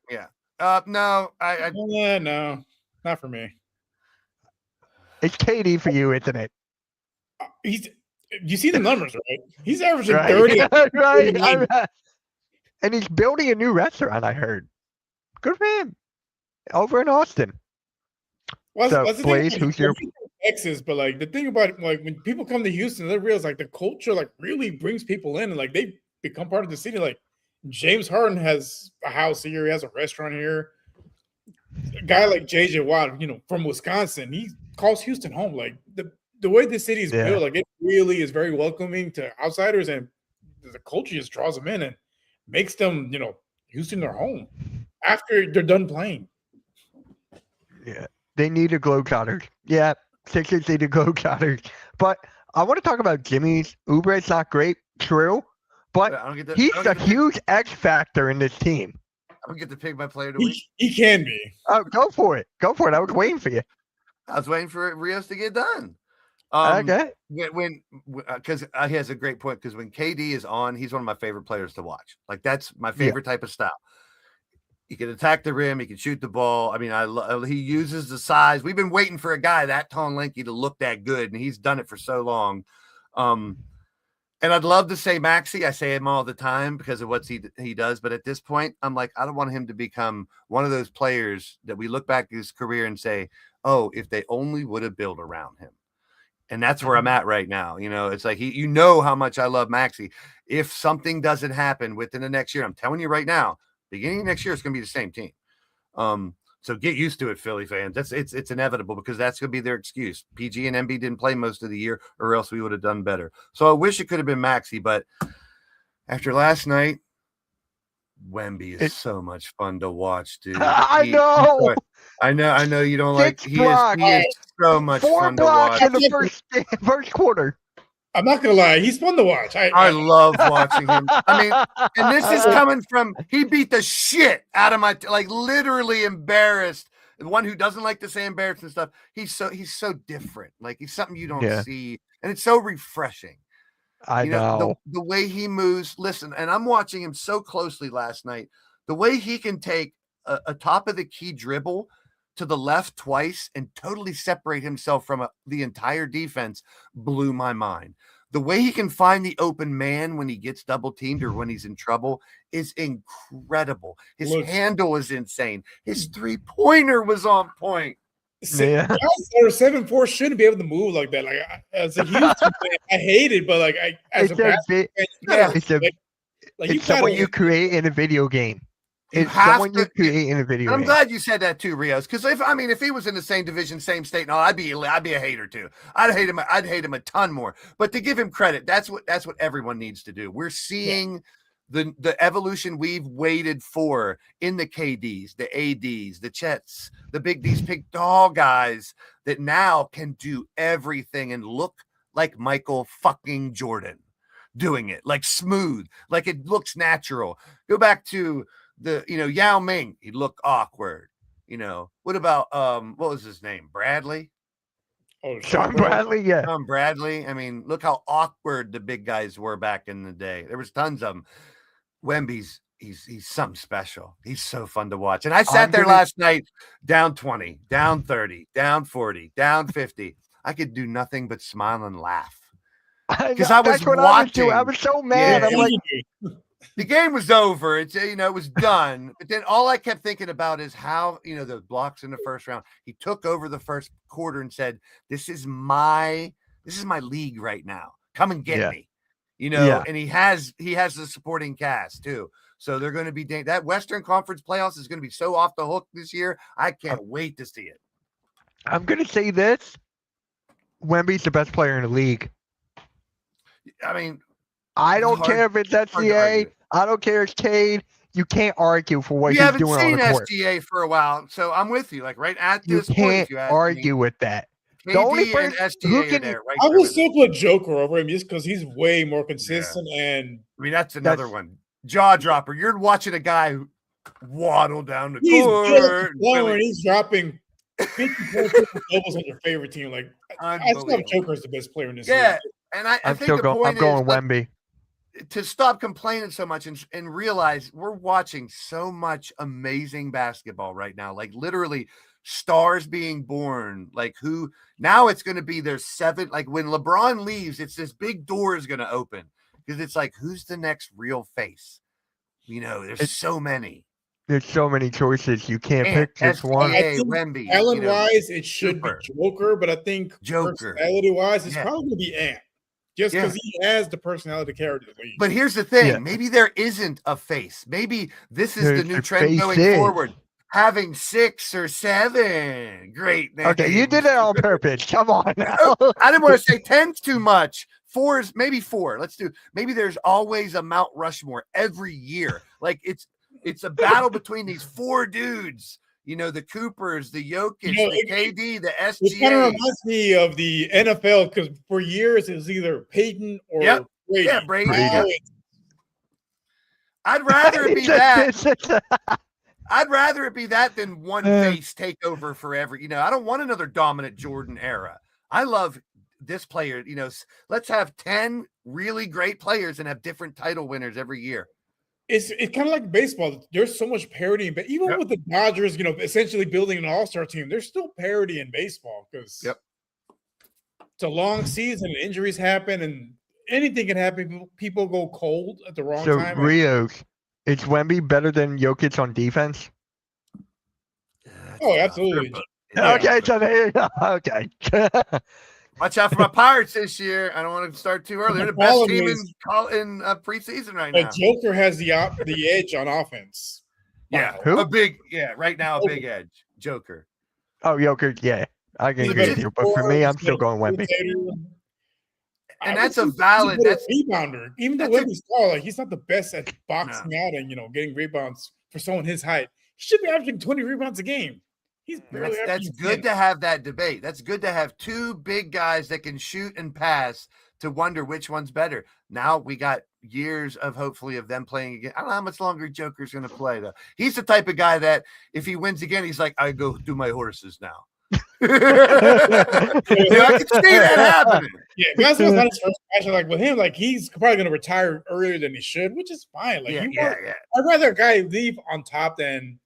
No, no, not for me. It's KD for you, isn't it? You see the numbers, right? He's averaging Right. 30. Right. And he's building a new restaurant, I heard. Good for him. Over in Austin. So, Blaze, who's your Texas? But like the thing about like when people come to Houston, they realize like the culture like really brings people in and like they become part of the city. Like James Harden has a house here, he has a restaurant here. A guy like JJ Watt, from Wisconsin, he calls Houston home. Like the way the city is built, like it really is very welcoming to outsiders, and the culture just draws them in and makes them, Houston their home after they're done playing. Yeah, they need a globetrotter. Yeah, Sixers need a globetrotter. But I want to talk about Jimmy's. Oubre's not great, true, but he's a huge X factor in this team. I don't get to pick my player of the week. He can be. Oh, go for it. Go for it. I was waiting for you. I was waiting for Rios to get done. Okay. Because he has a great point. Because when KD is on, he's one of my favorite players to watch. Like that's my favorite type of style. He can attack the rim. He can shoot the ball. I mean, he uses the size. We've been waiting for a guy that tall and lanky to look that good, and he's done it for so long. And I'd love to say Maxey. I say him all the time because of what he does. But at this point, I'm like, I don't want him to become one of those players that we look back at his career and say, oh, if they only would have built around him. And that's where I'm at right now. It's like how much I love Maxey. If something doesn't happen within the next year, I'm telling you right now, beginning of next year, it's going to be the same team. So get used to it, Philly fans. It's inevitable because that's going to be their excuse. PG and MB didn't play most of the year, or else we would have done better. So I wish it could have been Maxey, but after last night, Wemby is so much fun to watch, dude. I know. I know you don't like. He is so much 4 fun to blocks watch in the first quarter. I'm not gonna lie, he's fun to watch. I love watching him. I mean, and this is coming from he beat the shit out of my literally embarrassed. The one who doesn't like to say embarrassed and stuff. He's so different. Like he's something you don't see, and it's so refreshing. I know the way he moves. Listen, and I'm watching him so closely last night. The way he can take a top of the key dribble to the left twice and totally separate himself from the entire defense blew my mind. The way he can find the open man when he gets double teamed or when he's in trouble is incredible. His handle is insane. His 3-pointer was on point. Guys that are 7'4" shouldn't be able to move like that. Like as a Houston fan, I hate it, but as a basketball fan, it's someone you create in a video game. It's someone you create in a video game. I'm glad you said that too, Rios. Because if he was in the same division, same state, no, I'd be a hater too. I'd hate him a ton more. But to give him credit, that's what everyone needs to do. We're seeing the evolution we've waited for in the KDs, the ADs, the Chets, these big tall guys that now can do everything and look like Michael fucking Jordan. doing it, like smooth, like it looks natural. Go back to the, Yao Ming, he looked awkward. What about what was his name? Bradley? Oh, Sean Bradley, yeah. Tom Bradley. I mean, look how awkward the big guys were back in the day. There was tons of them. Wemby's he's something special. He's so fun to watch. And I sat there last night, down 20, down 30, down 40, down 50. I could do nothing but smile and laugh. Because I was watching. I was so mad. Yeah. I'm like, The game was over. It's it was done. But then all I kept thinking about is how, the blocks in the first round. He took over the first quarter and said, This is my league right now. Come and get me. And he has the supporting cast too. So they're going to be that Western Conference playoffs is going to be so off the hook this year. I can't wait to see it. I'm going to say this. Wemby's the best player in the league. I mean, I don't care if it's SGA. I don't care if it's Cade. You can't argue for what he's doing on the court. You haven't seen SGA for a while, so I'm with you. Like right at this point, you can't argue with that. KD The only and SGA are there. Right, I would still put Joker over him just because he's way more consistent. And I mean, that's another one. Jaw dropper. You're watching a guy who waddle down the court. He's dropping 50 doubles on your favorite team. Like I still have Joker as the best player in this league. And I think I'm going Wemby. To stop complaining so much and realize we're watching so much amazing basketball right now, like literally stars being born. Like who now it's going to be there's 7. Like when LeBron leaves, it's this big door is going to open because it's like who's the next real face? There's so many. There's so many choices. You can't pick just one. Wemby, talent-wise, it should be Joker, but I think personality-wise, it's probably going to be Ant. Just because he has the personality to carry the league. But here's the thing. Maybe there isn't a face. Maybe this is the new trend going forward. Having 6 or 7 great names. Okay, you did it on purpose. Come on now. I didn't want to say 10's too much. 4 is maybe 4. Maybe there's always a Mount Rushmore every year. Like it's a battle between these 4 dudes. The Coopers, the Jokic, the KD, the SGA. It kind of reminds me of the NFL because for years it was either Peyton or Brady. Yeah, Brady. I'd rather it be that. I'd rather it be that than one face take over forever. I don't want another dominant Jordan era. I love this player. Let's have 10 really great players and have different title winners every year. It's kind of like baseball. There's so much parity, but even with the Dodgers, essentially building an all-star team, there's still parity in baseball because it's a long season, injuries happen, and anything can happen. People go cold at the wrong time. So, Rios, is Wemby better than Jokic on defense? Oh, absolutely. Okay, so there you go. Okay. Watch out for my Pirates this year. I don't want to start too early. They're the best team in preseason right now. Joker has the edge on offense. Yeah, who? Right now a big edge. Joker. Oh, Joker, yeah. I can agree with you. But for me, I'm still going Wemby. And that's a valid rebounder. Even though Wemby's tall, he's not the best at boxing out and getting rebounds for someone his height. He should be averaging 20 rebounds a game. That's good to have that debate. That's good to have 2 big guys that can shoot and pass to wonder which one's better. Now we got years of hopefully of them playing again. I don't know how much longer Joker's going to play though. He's the type of guy that if he wins again, he's like, I go do my horses now. I can see that happening. Yeah, basketball's not his first passion. Like with him, he's probably going to retire earlier than he should, which is fine. I'd rather a guy leave on top than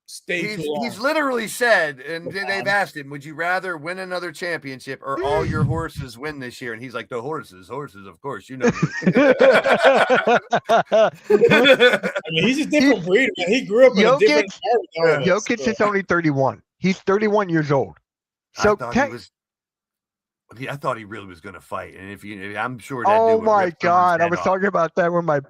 stay too long. He's literally said, and they've asked him, would you rather win another championship or all your horses win this year? And he's like, the horses, of course, me. He's a different breed, man. He grew up in a different environment. Jokic is only 31. He's 31 years old. So I thought he really was going to fight, and I'm sure. Oh my God! I was talking about that with my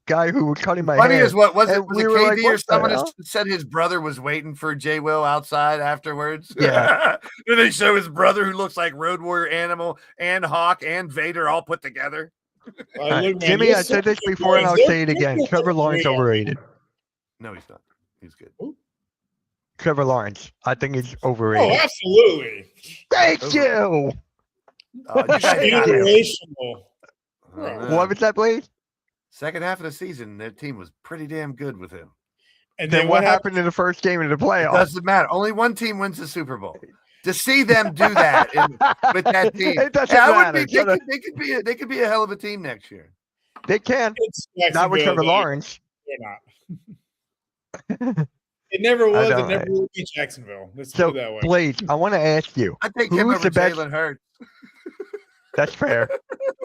guy who was cutting my hair. Funny as what was it? Was we it were KD like, or someone said his brother was waiting for J. Will outside afterwards? Yeah. Then they show his brother who looks like Road Warrior Animal and Hawk and Vader all put together. Jimmy, I said this before and I'll say it again. Trevor Lawrence overrated. No, he's not. He's good. Trevor Lawrence. I think he's overrated. Oh, absolutely. Thank you. Inspirational. I don't Bro. know. What was that, Blaze? Second half of the season, their team was pretty damn good with him. And Then what happened in the first game of the It playoffs? doesn't matter. Only one team wins the Super Bowl. To see them do that with that team, It doesn't that would matter. be, they could be a hell of a team next year. They can. It's Not with Jacksonville, Trevor they- Lawrence. They're not. It never was. know, It never right? will be Jacksonville. Let's So, put it that way. Blaze, I want to ask you. I take him Who's over the best- Jalen Hurts. That's fair.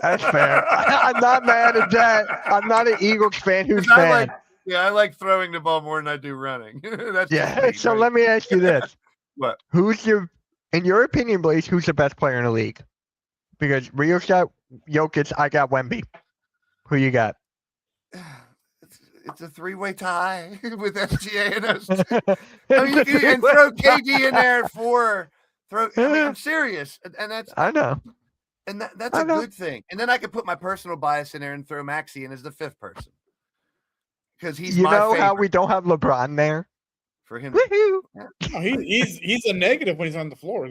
That's fair. I'm not mad at that. I'm not an Eagles fan who's mad. I like throwing the ball more than I do running. That's Yeah. just me, So right? let me ask you this. What? In your opinion, Blaze, who's the best player in the league? Because Rio's got Jokic, I got Wemby. Who you got? It's a three-way tie with SGA and us. I mean, and throw KD in there for throw. I mean, I'm serious, and that's I know. that's I a know. good thing. And then I could put my personal bias in there and throw Maxey in as the fifth person because he's You my know favorite how we don't have LeBron there? for him. Woohoo! No, he's a negative when he's on the floor.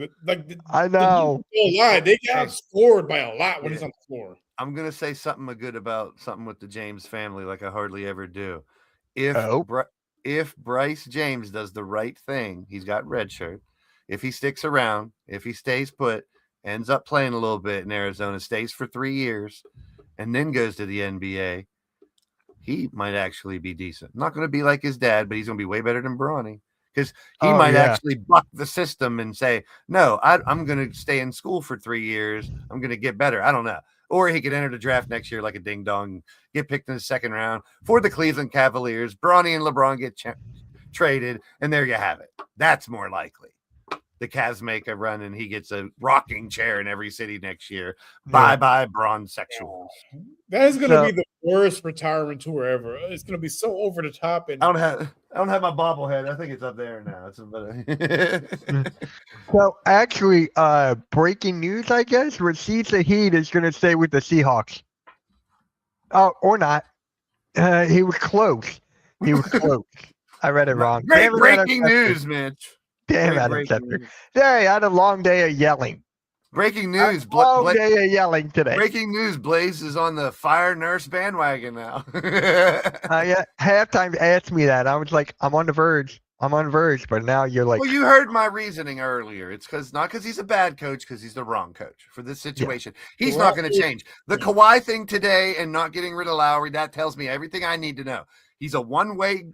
I know. Don't lie. They got scored by a lot when he's on the floor. I'm gonna say something good about something with the James family, like I hardly ever do. If Oh. if Bryce James does the right thing, he's got red shirt. If he sticks around, if he stays put, ends up playing a little bit in Arizona, stays for 3 years, and then goes to the NBA, he might actually be decent. Not going to be like his dad, but he's going to be way better than Bronny because he Oh, might yeah. actually buck the system and say, "No, I'm going to stay in school for 3 years. I'm going to get better." I don't know. Or he could enter the draft next year like a ding dong, get picked in the second round for the Cleveland Cavaliers. Bronny and LeBron get traded, and there you have it. That's more likely. The Cavs make a run, and he gets a rocking chair in every city next year. Bye bye, Bron sexual. That is going to So- be the worst retirement tour ever. It's going to be so over the top. And I don't have my bobblehead. I think it's up there now. So actually, breaking news, I guess, Rashid Shaheed is going to stay with the Seahawks. Oh, or not. He was close. He was close. I read it wrong. Great Damn it, breaking Adam Schefter. news, Mitch. Damn, Great Adam breaking Schefter. news. Hey, I had a long day of yelling. Breaking news. Long day of yelling today. Breaking news. Blaze is on the fire nurse bandwagon now. Yeah, halftime asked me that. I was like, I'm on the verge. I'm on the verge. But now you're like, Well, you heard my reasoning earlier. It's not because he's a bad coach, because he's the wrong coach for this situation. He's not going to change. The Kawhi thing today and not getting rid of Lowry, that tells me everything I need to know. He's a one-way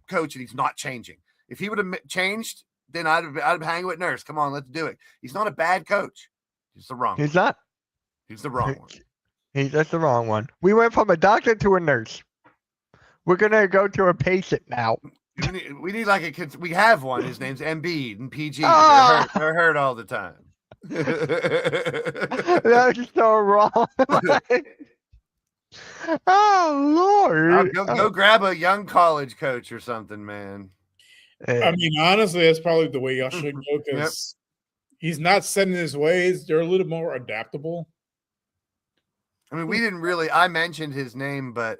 coach and he's not changing. If he would have changed, then I'd hang with Nurse. Come on, let's do it. He's not a bad coach. He's the wrong he's one. not. He's the wrong one. That's the wrong one. We went from a doctor to a nurse. We're going to go to a patient now. We need like a kid. We have one. His name's Embiid and PG. Ah! They're hurt all the time. That's so wrong. Oh, Lord. Go grab a young college coach or something, man. I mean, honestly, that's probably the way y'all should go because he's not set in his ways. They're a little more adaptable. I mean, we didn't really. I mentioned his name, but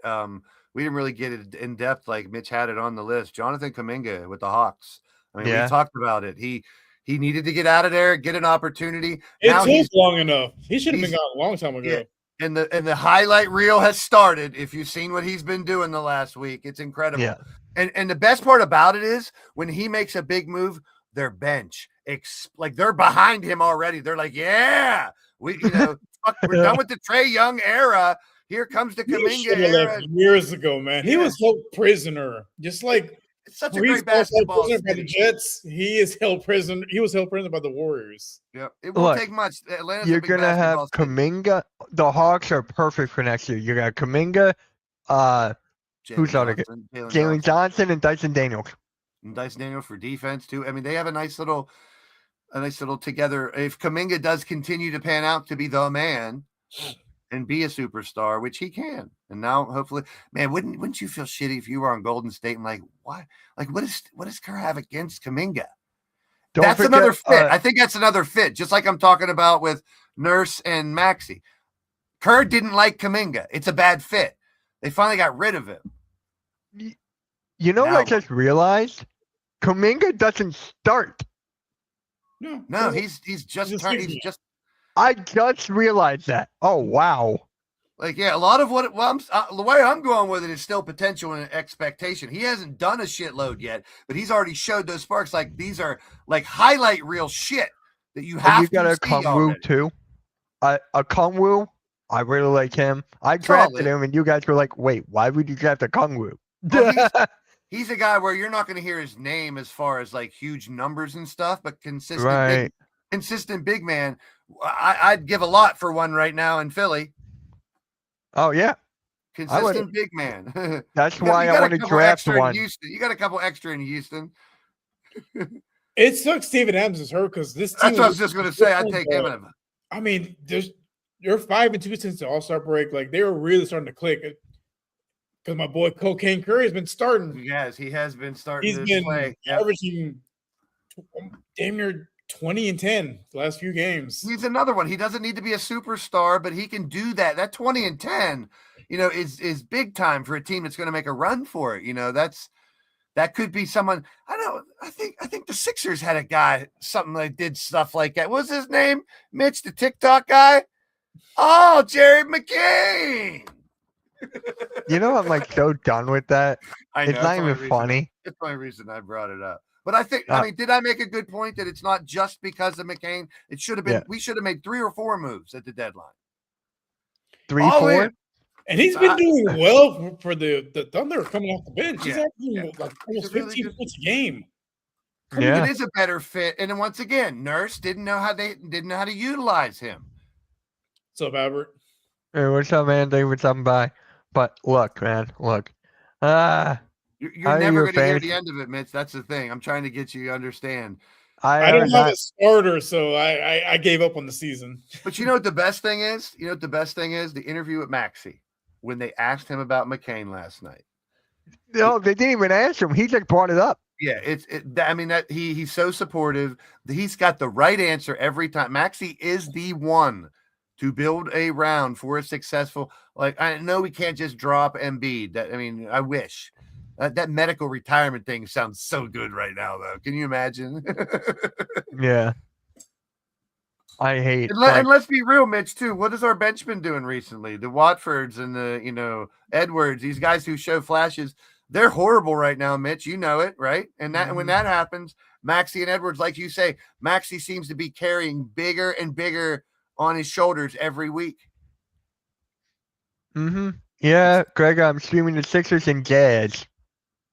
we didn't really get it in depth like Mitch had it on the list. Jonathan Kuminga with the Hawks. I mean, Yeah. we talked about it. He needed to get out of there, get an opportunity. It Now took long enough. He should have been he's- gone a long time ago. Yeah. And the highlight reel has started. If you've seen what he's been doing the last week, it's incredible. Yeah. And the best part about it is when he makes a big move, their bench like they're behind him already. They're like, yeah, we're done with the Trae Young era. Here comes the He Kuminga should have era. left years ago, man. He Yeah. was held prisoner, just like It's such a Breeze great was held basketball prisoner by the city. Jets. He is held prisoner. He was held prisoner by the Warriors. Yep. It won't Look, take much. Atlanta's You're a big going to have basketball city. Kuminga. The Hawks are perfect for next year. You got Kuminga, who's the other guy? Jalen Johnson, and Dyson Daniels. And Dyson Daniel for defense too. I mean, they have a nice little together. If Kuminga does continue to pan out to be the man and be a superstar, which he can, and now hopefully, man, wouldn't you feel shitty if you were on Golden State and like, why? Like, what does Kerr have against Kuminga? Don't That's forget, another fit. I think that's another fit. Just like I'm talking about with Nurse and Maxey. Kerr didn't like Kuminga. It's a bad fit. They finally got rid of him. You know what I Now- just realized? Kuminga doesn't start. No, he's just Just turned. leave He's it. just I just realized that. Oh, wow. Like, yeah, a lot of the way I'm going with it is still potential and expectation. He hasn't done a shitload yet, but he's already showed those sparks. Like, these are like highlight reel shit that you have you got to a see Kongwu already. too. A Kongwu, I really like him. I drafted Solid. him, and you guys were like, "Wait, why would you draft a Kongwu?" Well, he's a guy where you're not going to hear his name as far as like huge numbers and stuff, but Right. consistent big man. I'd give a lot for one right now in Philly. Oh yeah, Consistent big man. that's You why I got a want to couple draft extra in one. Houston. You got a couple extra in Houston. It sucks Steven Adams is hurt because this team. That's what I was just going to say. I'd take him. I mean, you're 5-2 since the All-Star break. Like, they were really starting to click. Because my boy Cocaine Curry has been starting. He has been starting He's to been play. Yep. averaging damn near 20 and 10 the last few games. He's another one. He doesn't need to be a superstar, but he can do that. That 20 and 10, is big time for a team that's going to make a run for it. That could be someone. I think the Sixers had a guy, something like did stuff like that. What was his name? Mitch, the TikTok guy? Oh, Jared McCain. I'm like so done with that. I know, It's not even funny. That's the only reason I brought it up. But I think, did I make a good point that it's not just because of McCain? It should have been, we should have made 3 or 4 moves at the deadline. 3, All 4? in. And he's been doing well for the Thunder coming off the bench. He's averaging like almost really 15 points a game. Yeah. It is a better fit. And then once again, Nurse didn't know how to utilize him. What's up, Albert? Hey, what's up, man? Thank you for stopping by. But look, man, look. You're never going to hear fantasy- the end of it, Mitch. That's the thing. I'm trying to get you to understand. I don't have a starter, so I gave up on the season. But you know what the best thing is? The interview with Maxey when they asked him about McCain last night. No, they didn't even answer him. He just brought it up. Yeah, he's so supportive. He's got the right answer every time. Maxey is the one to build a round for a successful. Like, I know we can't just drop Embiid. I wish. That medical retirement thing sounds so good right now, though. Can you imagine? Yeah. I hate. And let's be real, Mitch, too. What has our bench been doing recently? The Watfords and the, Edwards, these guys who show flashes, they're horrible right now, Mitch. You know it, right? And when that happens, Maxey and Edwards, like you say, Maxey seems to be carrying bigger and bigger on his shoulders every week. Mm-hmm. Yeah, Greg, I'm streaming the Sixers and Jazz.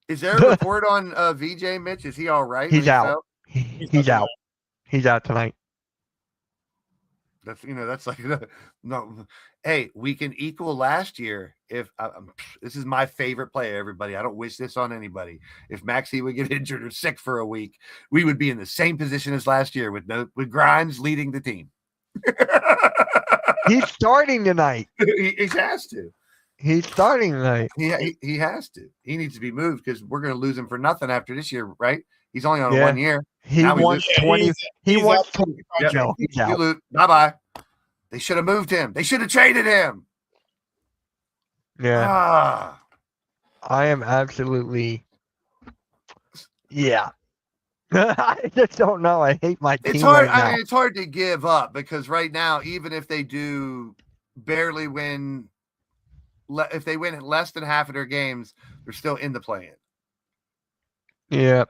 Is there a report on VJ, Mitch? Is he all right? He's out. He's out. He's out tonight. That's like no. Hey, we can equal last year if this is my favorite player. Everybody, I don't wish this on anybody. If Maxey would get injured or sick for a week, we would be in the same position as last year with Grimes leading the team. He's starting tonight. He has to. He's starting tonight. He has to. He needs to be moved because we're going to lose him for nothing after this year, right? He's only on 1 year. He wants 20. He wants 20. No, he's out. Bye-bye. They should have moved him. They should have traded him. Yeah. I am absolutely. Yeah. I just don't know. I hate my team. It's hard. Right now. It's hard to give up because right now, even if they do barely win, if they win less than half of their games, they're still in the play-in. Yeah.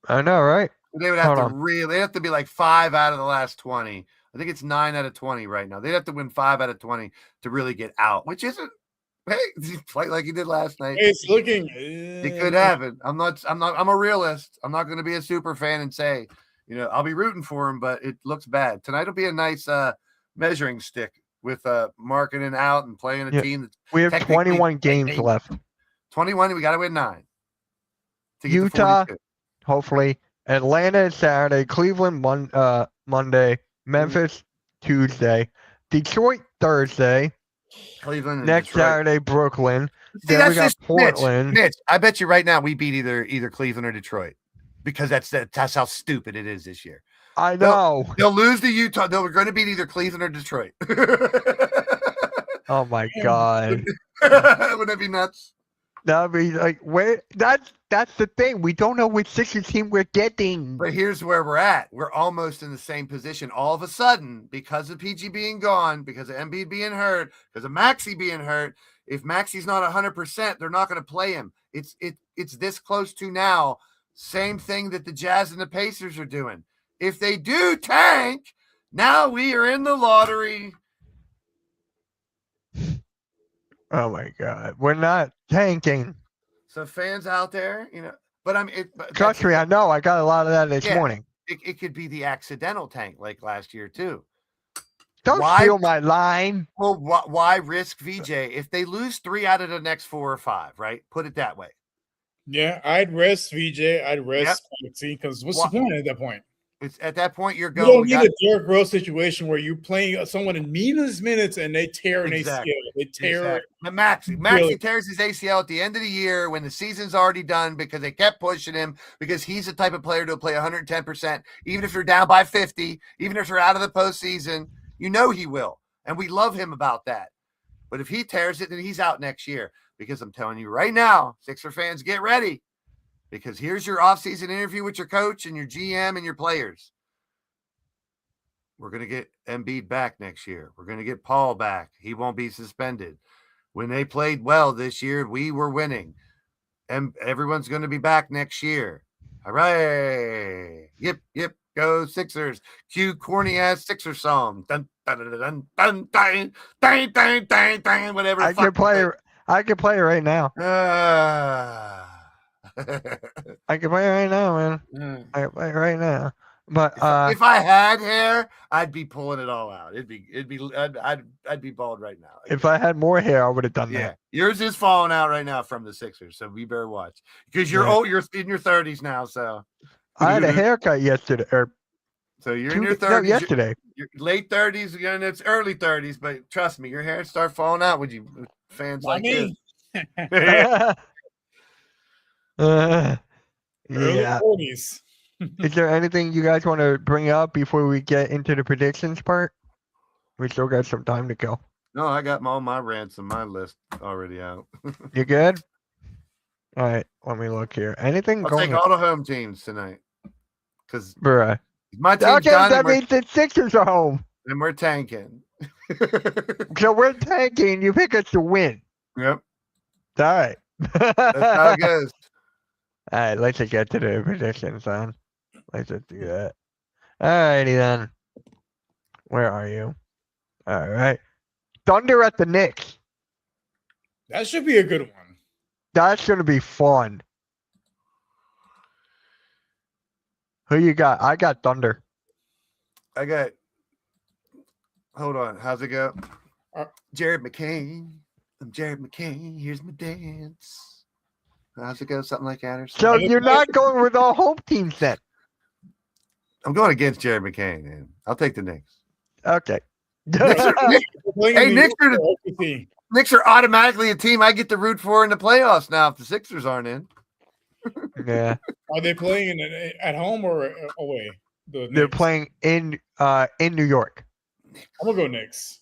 I know, right? They would have they have to be like 5 out of the last 20. I think it's 9 out of 20 right now. They'd have to win 5 out of 20 to really get out, which isn't. Hey, fight like he did last night. It's looking. It could happen. I'm a realist. I'm not going to be a super fan and say, I'll be rooting for him, but it looks bad. Tonight will be a nice measuring stick with marketing out and playing a team. We have 21 games left. 21. We got to win 9. Utah, hopefully. Atlanta is Saturday. Cleveland Monday. Memphis Tuesday. Detroit Thursday. Cleveland next Detroit. Saturday, Brooklyn. See, then we got Portland. Mitch, I bet you right now we beat either Cleveland or Detroit because that's how stupid it is this year. I know. They'll lose to Utah. They're going to beat either Cleveland or Detroit. Oh my God. Wouldn't that be nuts? I mean, like, where? That's the thing. We don't know which Sixers team we're getting. But here's where we're at. We're almost in the same position. All of a sudden, because of PG being gone, because of Embiid being hurt, because of Maxey being hurt, if Maxey's not 100%, they're not going to play him. It's this close to now. Same thing that the Jazz and the Pacers are doing. If they do tank, now we are in the lottery. Oh my God, we're not tanking. So fans out there, but I'm Trust me, I know. I got a lot of that this morning. It could be the accidental tank like last year too. Don't steal my line. Well, why risk VJ if they lose 3 out of the next 4 or 5? Right? Put it that way. Yeah, I'd risk VJ. I'd risk Maxey because what's the point at that point? It's at that point you're You going. don't need a Derrick Rose situation where you're playing someone in meaningless minutes and they tear an ACL. They tear. Maxey tears his ACL at the end of the year when the season's already done because they kept pushing him because he's the type of player to play 110%, even if you're down by 50, even if you're out of the postseason. You know he will, and we love him about that. But if he tears it, then he's out next year. Because I'm telling you right now, Sixer fans, get ready. Because here's your offseason interview with your coach and your GM and your players. We're going to get Embiid back next year. We're going to get Paul back. He won't be suspended. When they played well this year, we were winning. And everyone's going to be back next year. Hooray. Yep. Go Sixers. Cue corny ass Sixer song. Dun, dun, dun, dun, dun, dun, dun, dun, dun, dun, whatever. I can play it right now. I can play it right now, man. I can play it right now. But if I had hair, I'd be pulling it all out. I'd be bald right now. If I had more hair, I would have done that. Yours is falling out right now from the Sixers, so we better watch. Because you're old, you're in your 30s now, so I had a haircut yesterday. So you're in your 30s. No, yesterday. You're late 30s, and it's early 30s, but trust me, your hair start falling out with you fans like this. Yeah. 40s. Is there anything you guys want to bring up before we get into the predictions part? We still got some time to go. No, I got all my rants on my list already out. You good? All right, let me look here. Anything I'll going? take all the home teams tonight. Because my team's done. That means the Sixers are home. And we're tanking. So we're tanking. You pick us to win. Yep. All right. That's how it goes. All right, let's just get to the predictions then. Let's just do that. All righty then. Where are you? All right. Thunder at the Knicks. That should be a good one. That's going to be fun. Who you got? I got Thunder. Hold on. How's it go? Jared McCain. I'm Jared McCain. Here's my dance. How's it go? Something like that or something? So you're not going with all home teams then? I'm going against Jared McCain, man. I'll take the Knicks. Okay. Knicks are automatically a team I get to root for in the playoffs now if the Sixers aren't in. Yeah. Are they playing at home or away? They're playing in New York. I'm gonna go Knicks.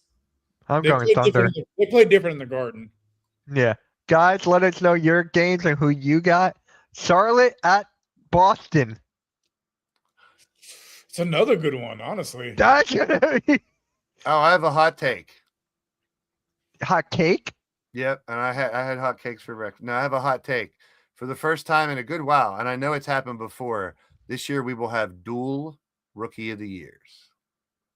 I'm going Thunder. They play different in the Garden. Yeah. Guys, let us know your games and who you got. Charlotte at Boston. It's another good one, honestly. That's gonna be... Oh, I have a hot take. Hot cake? Yep, and I had hot cakes for breakfast. No, I have a hot take. For the first time in a good while, and I know it's happened before, this year we will have dual Rookie of the Years.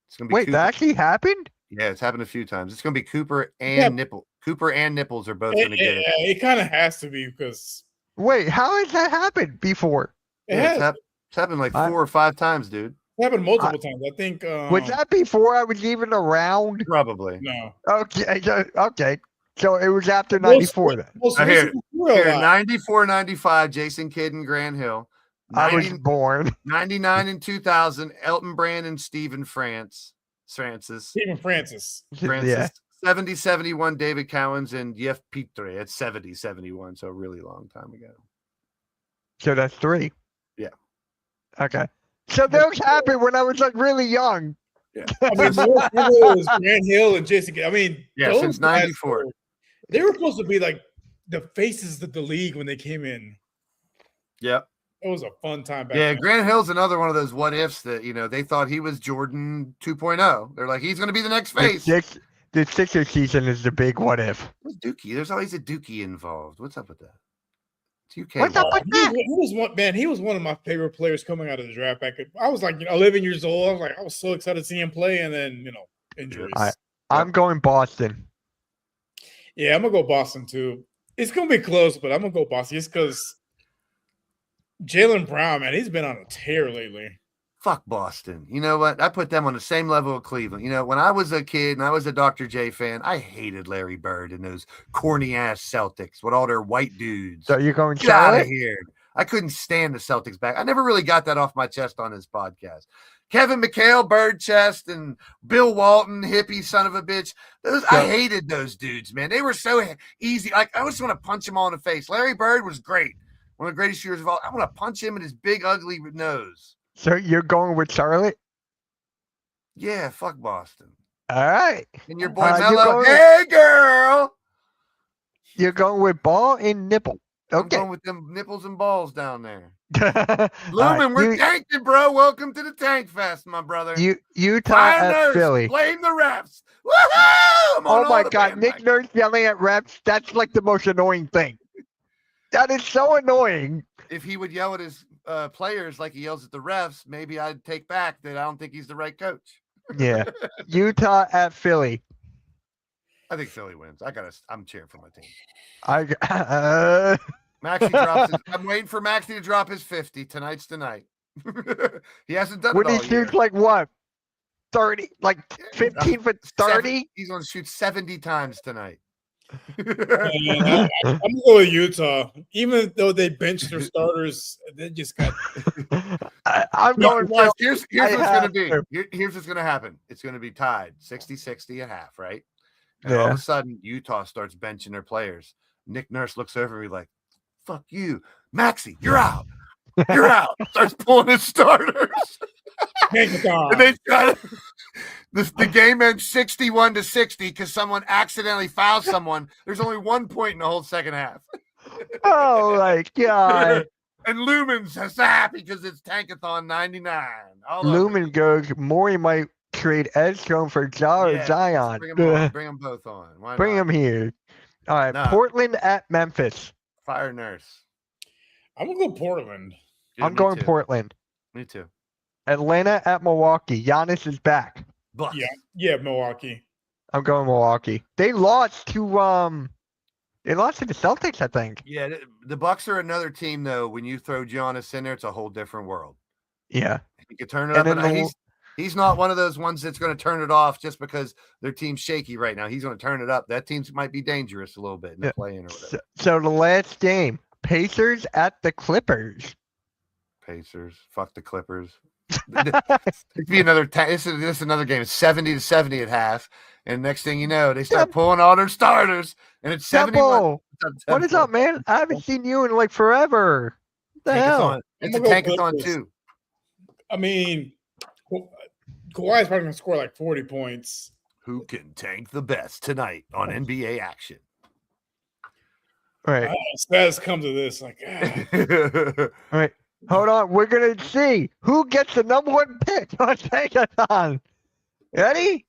It's gonna be Wait, that actually happened? Yeah, it's happened a few times. It's gonna be Cooper and Nipple. Cooper and Nipples are both gonna get it. It kind of has to be because. Wait, how has that happened before? It's happened like 4 or 5 times, dude. It happened multiple times. I think. Was that before I was even around? Probably. No. Okay. So it was after 94 then. Here, 94, 95, Jason Kidd and Grant Hill. 90, I was born. 99 and 2000, Elton Brand and Stephen Francis. Yeah. 70, 71, David Cowens and Jeff Pitre at 70, 71. So a really long time ago. So that's 3. Yeah. Okay. So those happened when I was like really young. Yeah. I mean, Grant Hill and Jason Kidd. I mean, since 94. They were supposed to be like the faces of the league when they came in. Yep. It was a fun time back Yeah, then. Grant Hill's another one of those what ifs that they thought he was Jordan 2.0. They're like, he's going to be the next face. The Sixers season is the big what if. What's Dookie? There's always a Dookie involved. What's up with that? It's UK. What's up with that? He was one of my favorite players coming out of the draft back. I was like 11 years old. I was so excited to see him play, and then injuries. I'm going Boston. Yeah, I'm gonna go Boston too. It's gonna be close, but I'm gonna go Boston just because Jaylen Brown, man, he's been on a tear lately. Fuck Boston. You know what? I put them on the same level of Cleveland. When I was a kid and I was a Dr. J fan, I hated Larry Bird and those corny ass Celtics with all their white dudes. So you're going Get out of Charlotte? here. I couldn't stand the Celtics back. I never really got that off my chest on this podcast. Kevin McHale, Bird Chest, and Bill Walton, hippie son of a bitch. I hated those dudes, man. They were so easy. Like, I just want to punch them all in the face. Larry Bird was great. One of the greatest shooters of all. I want to punch him in his big, ugly nose. So you're going with Charlotte? Yeah, fuck Boston. All right. And your boy you're Melo. going- Hey, girl. You're going with ball and nipple. I'm Okay. going with them nipples and balls down there. All Lumen, right, we're tanking, bro. Welcome to the Tank Fest, my brother. Utah Fire at Nurse, Philly. blame the refs. Woohoo! I'm on Oh all my the God, Nick bandwagons. Nurse yelling at refs. That's like the most annoying thing. That is so annoying. If he would yell at his players like he yells at the refs, maybe I'd take back that I don't think he's the right coach. Yeah. Utah at Philly. I think Philly wins. I'm cheering for my team. Maxey drops I'm waiting for Maxey to drop his 50. Tonight's tonight. He hasn't done when it he all year. shoots like what? 30, like 15 for 30? He's going to shoot 70 times tonight. And I'm gonna go with Utah, even though they benched their starters. They just got. I'm going. Watch, here's what's going to have be. to. Here's what's going to happen. It's going to be tied 60-60 at half, right? And all Yeah. of a sudden, Utah starts benching their players. Nick Nurse looks over me like, "Fuck you, Maxey, you're out. You're out." Starts pulling his starters. And they try to, the game ends 61-60 because someone accidentally fouled someone. There's only 1 point in the whole second half. Oh my God. And Lumen's so happy because it's Tankathon 99. All over. Lumen goes. Maury might trade Edstrom for Yeah, Zion. Bring them both on. Why Bring not? him here. All right. No. Portland at Memphis. Fire Nurse. I'm gonna go Portland. Dude, I'm me going too. Portland. Me too. Atlanta at Milwaukee. Giannis is back. Bucks. Yeah, Milwaukee. I'm going Milwaukee. They lost to the Celtics, I think. Yeah, the Bucks are another team though. When you throw Giannis in there, it's a whole different world. Yeah. He could turn it And up. then And he's not one of those ones that's going to turn it off just because their team's shaky right now. He's going to turn it up. That team might be dangerous a little bit in the Yeah. play-in or whatever. So the last game, Pacers at the Clippers. Pacers, fuck the Clippers. It'd be another. This is another game. It's 70-70 at half, and next thing you know, they start pulling all their starters, and it's 71. Temple, what is up, man? I haven't seen you in like forever. What the hell? It's a I'm gonna go tankathon Clippers. too. I mean, Kawhi's probably gonna score like 40 points. Who can tank the best tonight on NBA action? Right. Stats come to this, like Right. Hold on. We're gonna see who gets the number one pick on Tankathon. Ready?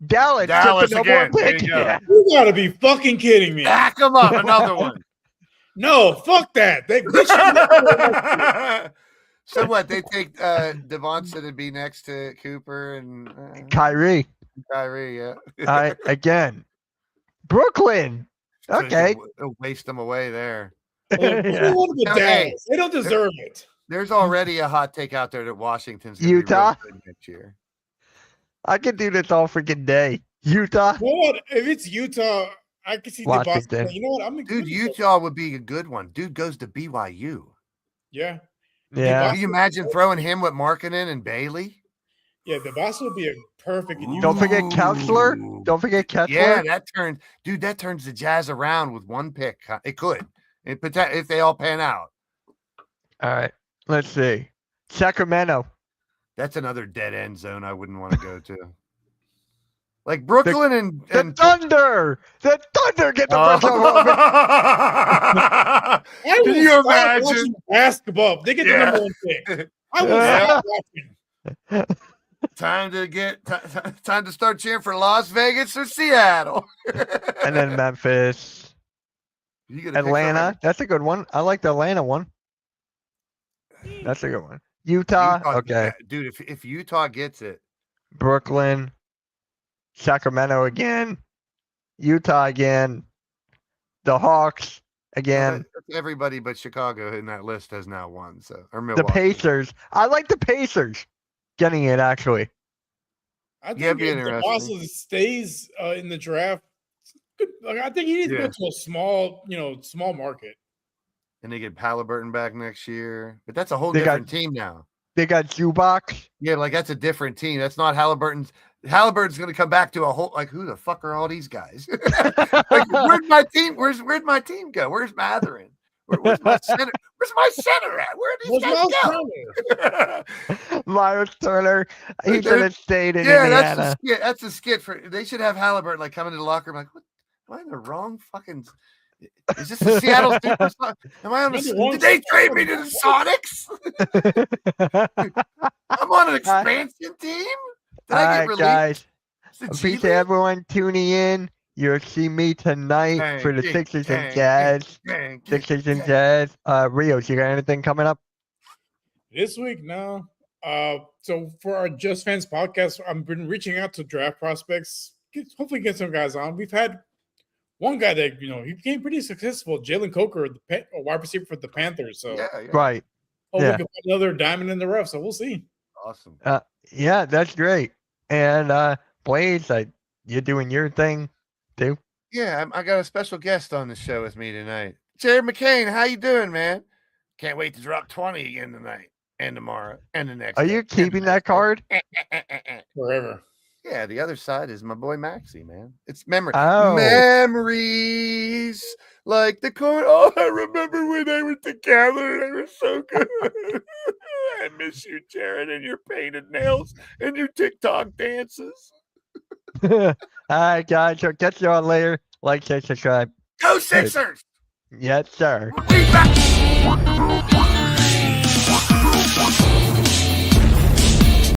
Dallas Dallas took the number again. one There pick. you go. Yeah. you gotta be fucking kidding me. Back him up. Another one. No, fuck that. They should So what? They take Devonta to be next to Cooper and Kyrie. Kyrie. Yeah. All right. Again. Brooklyn. Okay. They'll waste them away there. Yeah. Hey. They don't deserve it. There's already a hot take out there that Washington's gonna Utah? be real good next year. I can do this all freaking day. Utah. You know what? If it's Utah, I can see the Boston. Washington. You know what? I'm Dude, Utah would be a good one. Dude goes to BYU. Yeah, Yeah. Can you imagine throwing him with Markkanen and Bailey? yeah. The Boston would be a perfect. Don't forget Counselor. Ooh. Don't forget Kessler. Yeah, that turns the Jazz around with one pick. It could. If they all pan out. All right. Let's see. Sacramento. That's another dead end zone I wouldn't want to go to. Like Brooklyn and The Thunder get the first overall pick. I Can will you stop imagine? watching basketball. They get the Yeah. number one pick. I will Yeah. stop watching. Time to start cheering for Las Vegas or Seattle. And then Memphis, You gonna pick Atlanta. somebody? That's a good one. I like the Atlanta one. That's a good one. Utah. Okay. Dude. If Utah gets it, Brooklyn, Sacramento again, Utah again, the Hawks again, everybody but Chicago in that list has now won. So or the Milwaukee. Pacers. I like the Pacers getting it actually. I Yeah, think it'd be if interesting. Boston stays in the draft, like, I think he needs to go to a small market. And they get Halliburton back next year, but that's a whole They got- different team now. They got Zubac. Yeah, like that's a different team. That's not Halliburton's. Halliburton's going to come back to a whole like who the fuck are all these guys? Like, where'd my team? Where'd my team go? Where's Matherin? Where's my center? Where's my center at? Where did these Where's guys Miles go? Miles Turner. He should have stayed in Yeah, Indiana. that's a skit for. They should have Halliburton like come into the locker room like, what? Am I in the wrong fucking? Is this the Seattle Supersonics? Am I on the? Did they trade me to the Sonics? I'm on an expansion team. Did All I get right, released? guys. The G Appreciate League? everyone tuning in. You'll see me tonight Dang, for the dang, Sixers and dang, Jazz. Dang, Sixers and dang. Jazz. Rios, you got anything coming up? This week, no. So for our Just Fans podcast, I've been reaching out to draft prospects. Hopefully, get some guys on. We've had one guy that he became pretty successful, Jalen Coker, a wide receiver for the Panthers. So Yeah. Right. we yeah. can find another diamond in the rough. So we'll see. Awesome. Yeah, that's great. And Blaze, you're doing your thing too. Yeah, I got a special guest on the show with me tonight. Jared McCain, how you doing, man? Can't wait to drop 20 again tonight and tomorrow and the next. Are day, you and the keeping that next day. card? Forever. Yeah, the other side is my boy Maxie, man. It's memory. Oh. Memories like the court. Oh, I remember when they were together. They were so good. I miss you, Jared, and your painted nails and your TikTok dances. All right, guys. I'll catch you all later. Like, share, subscribe. Go Sixers! Yes, sir. We back.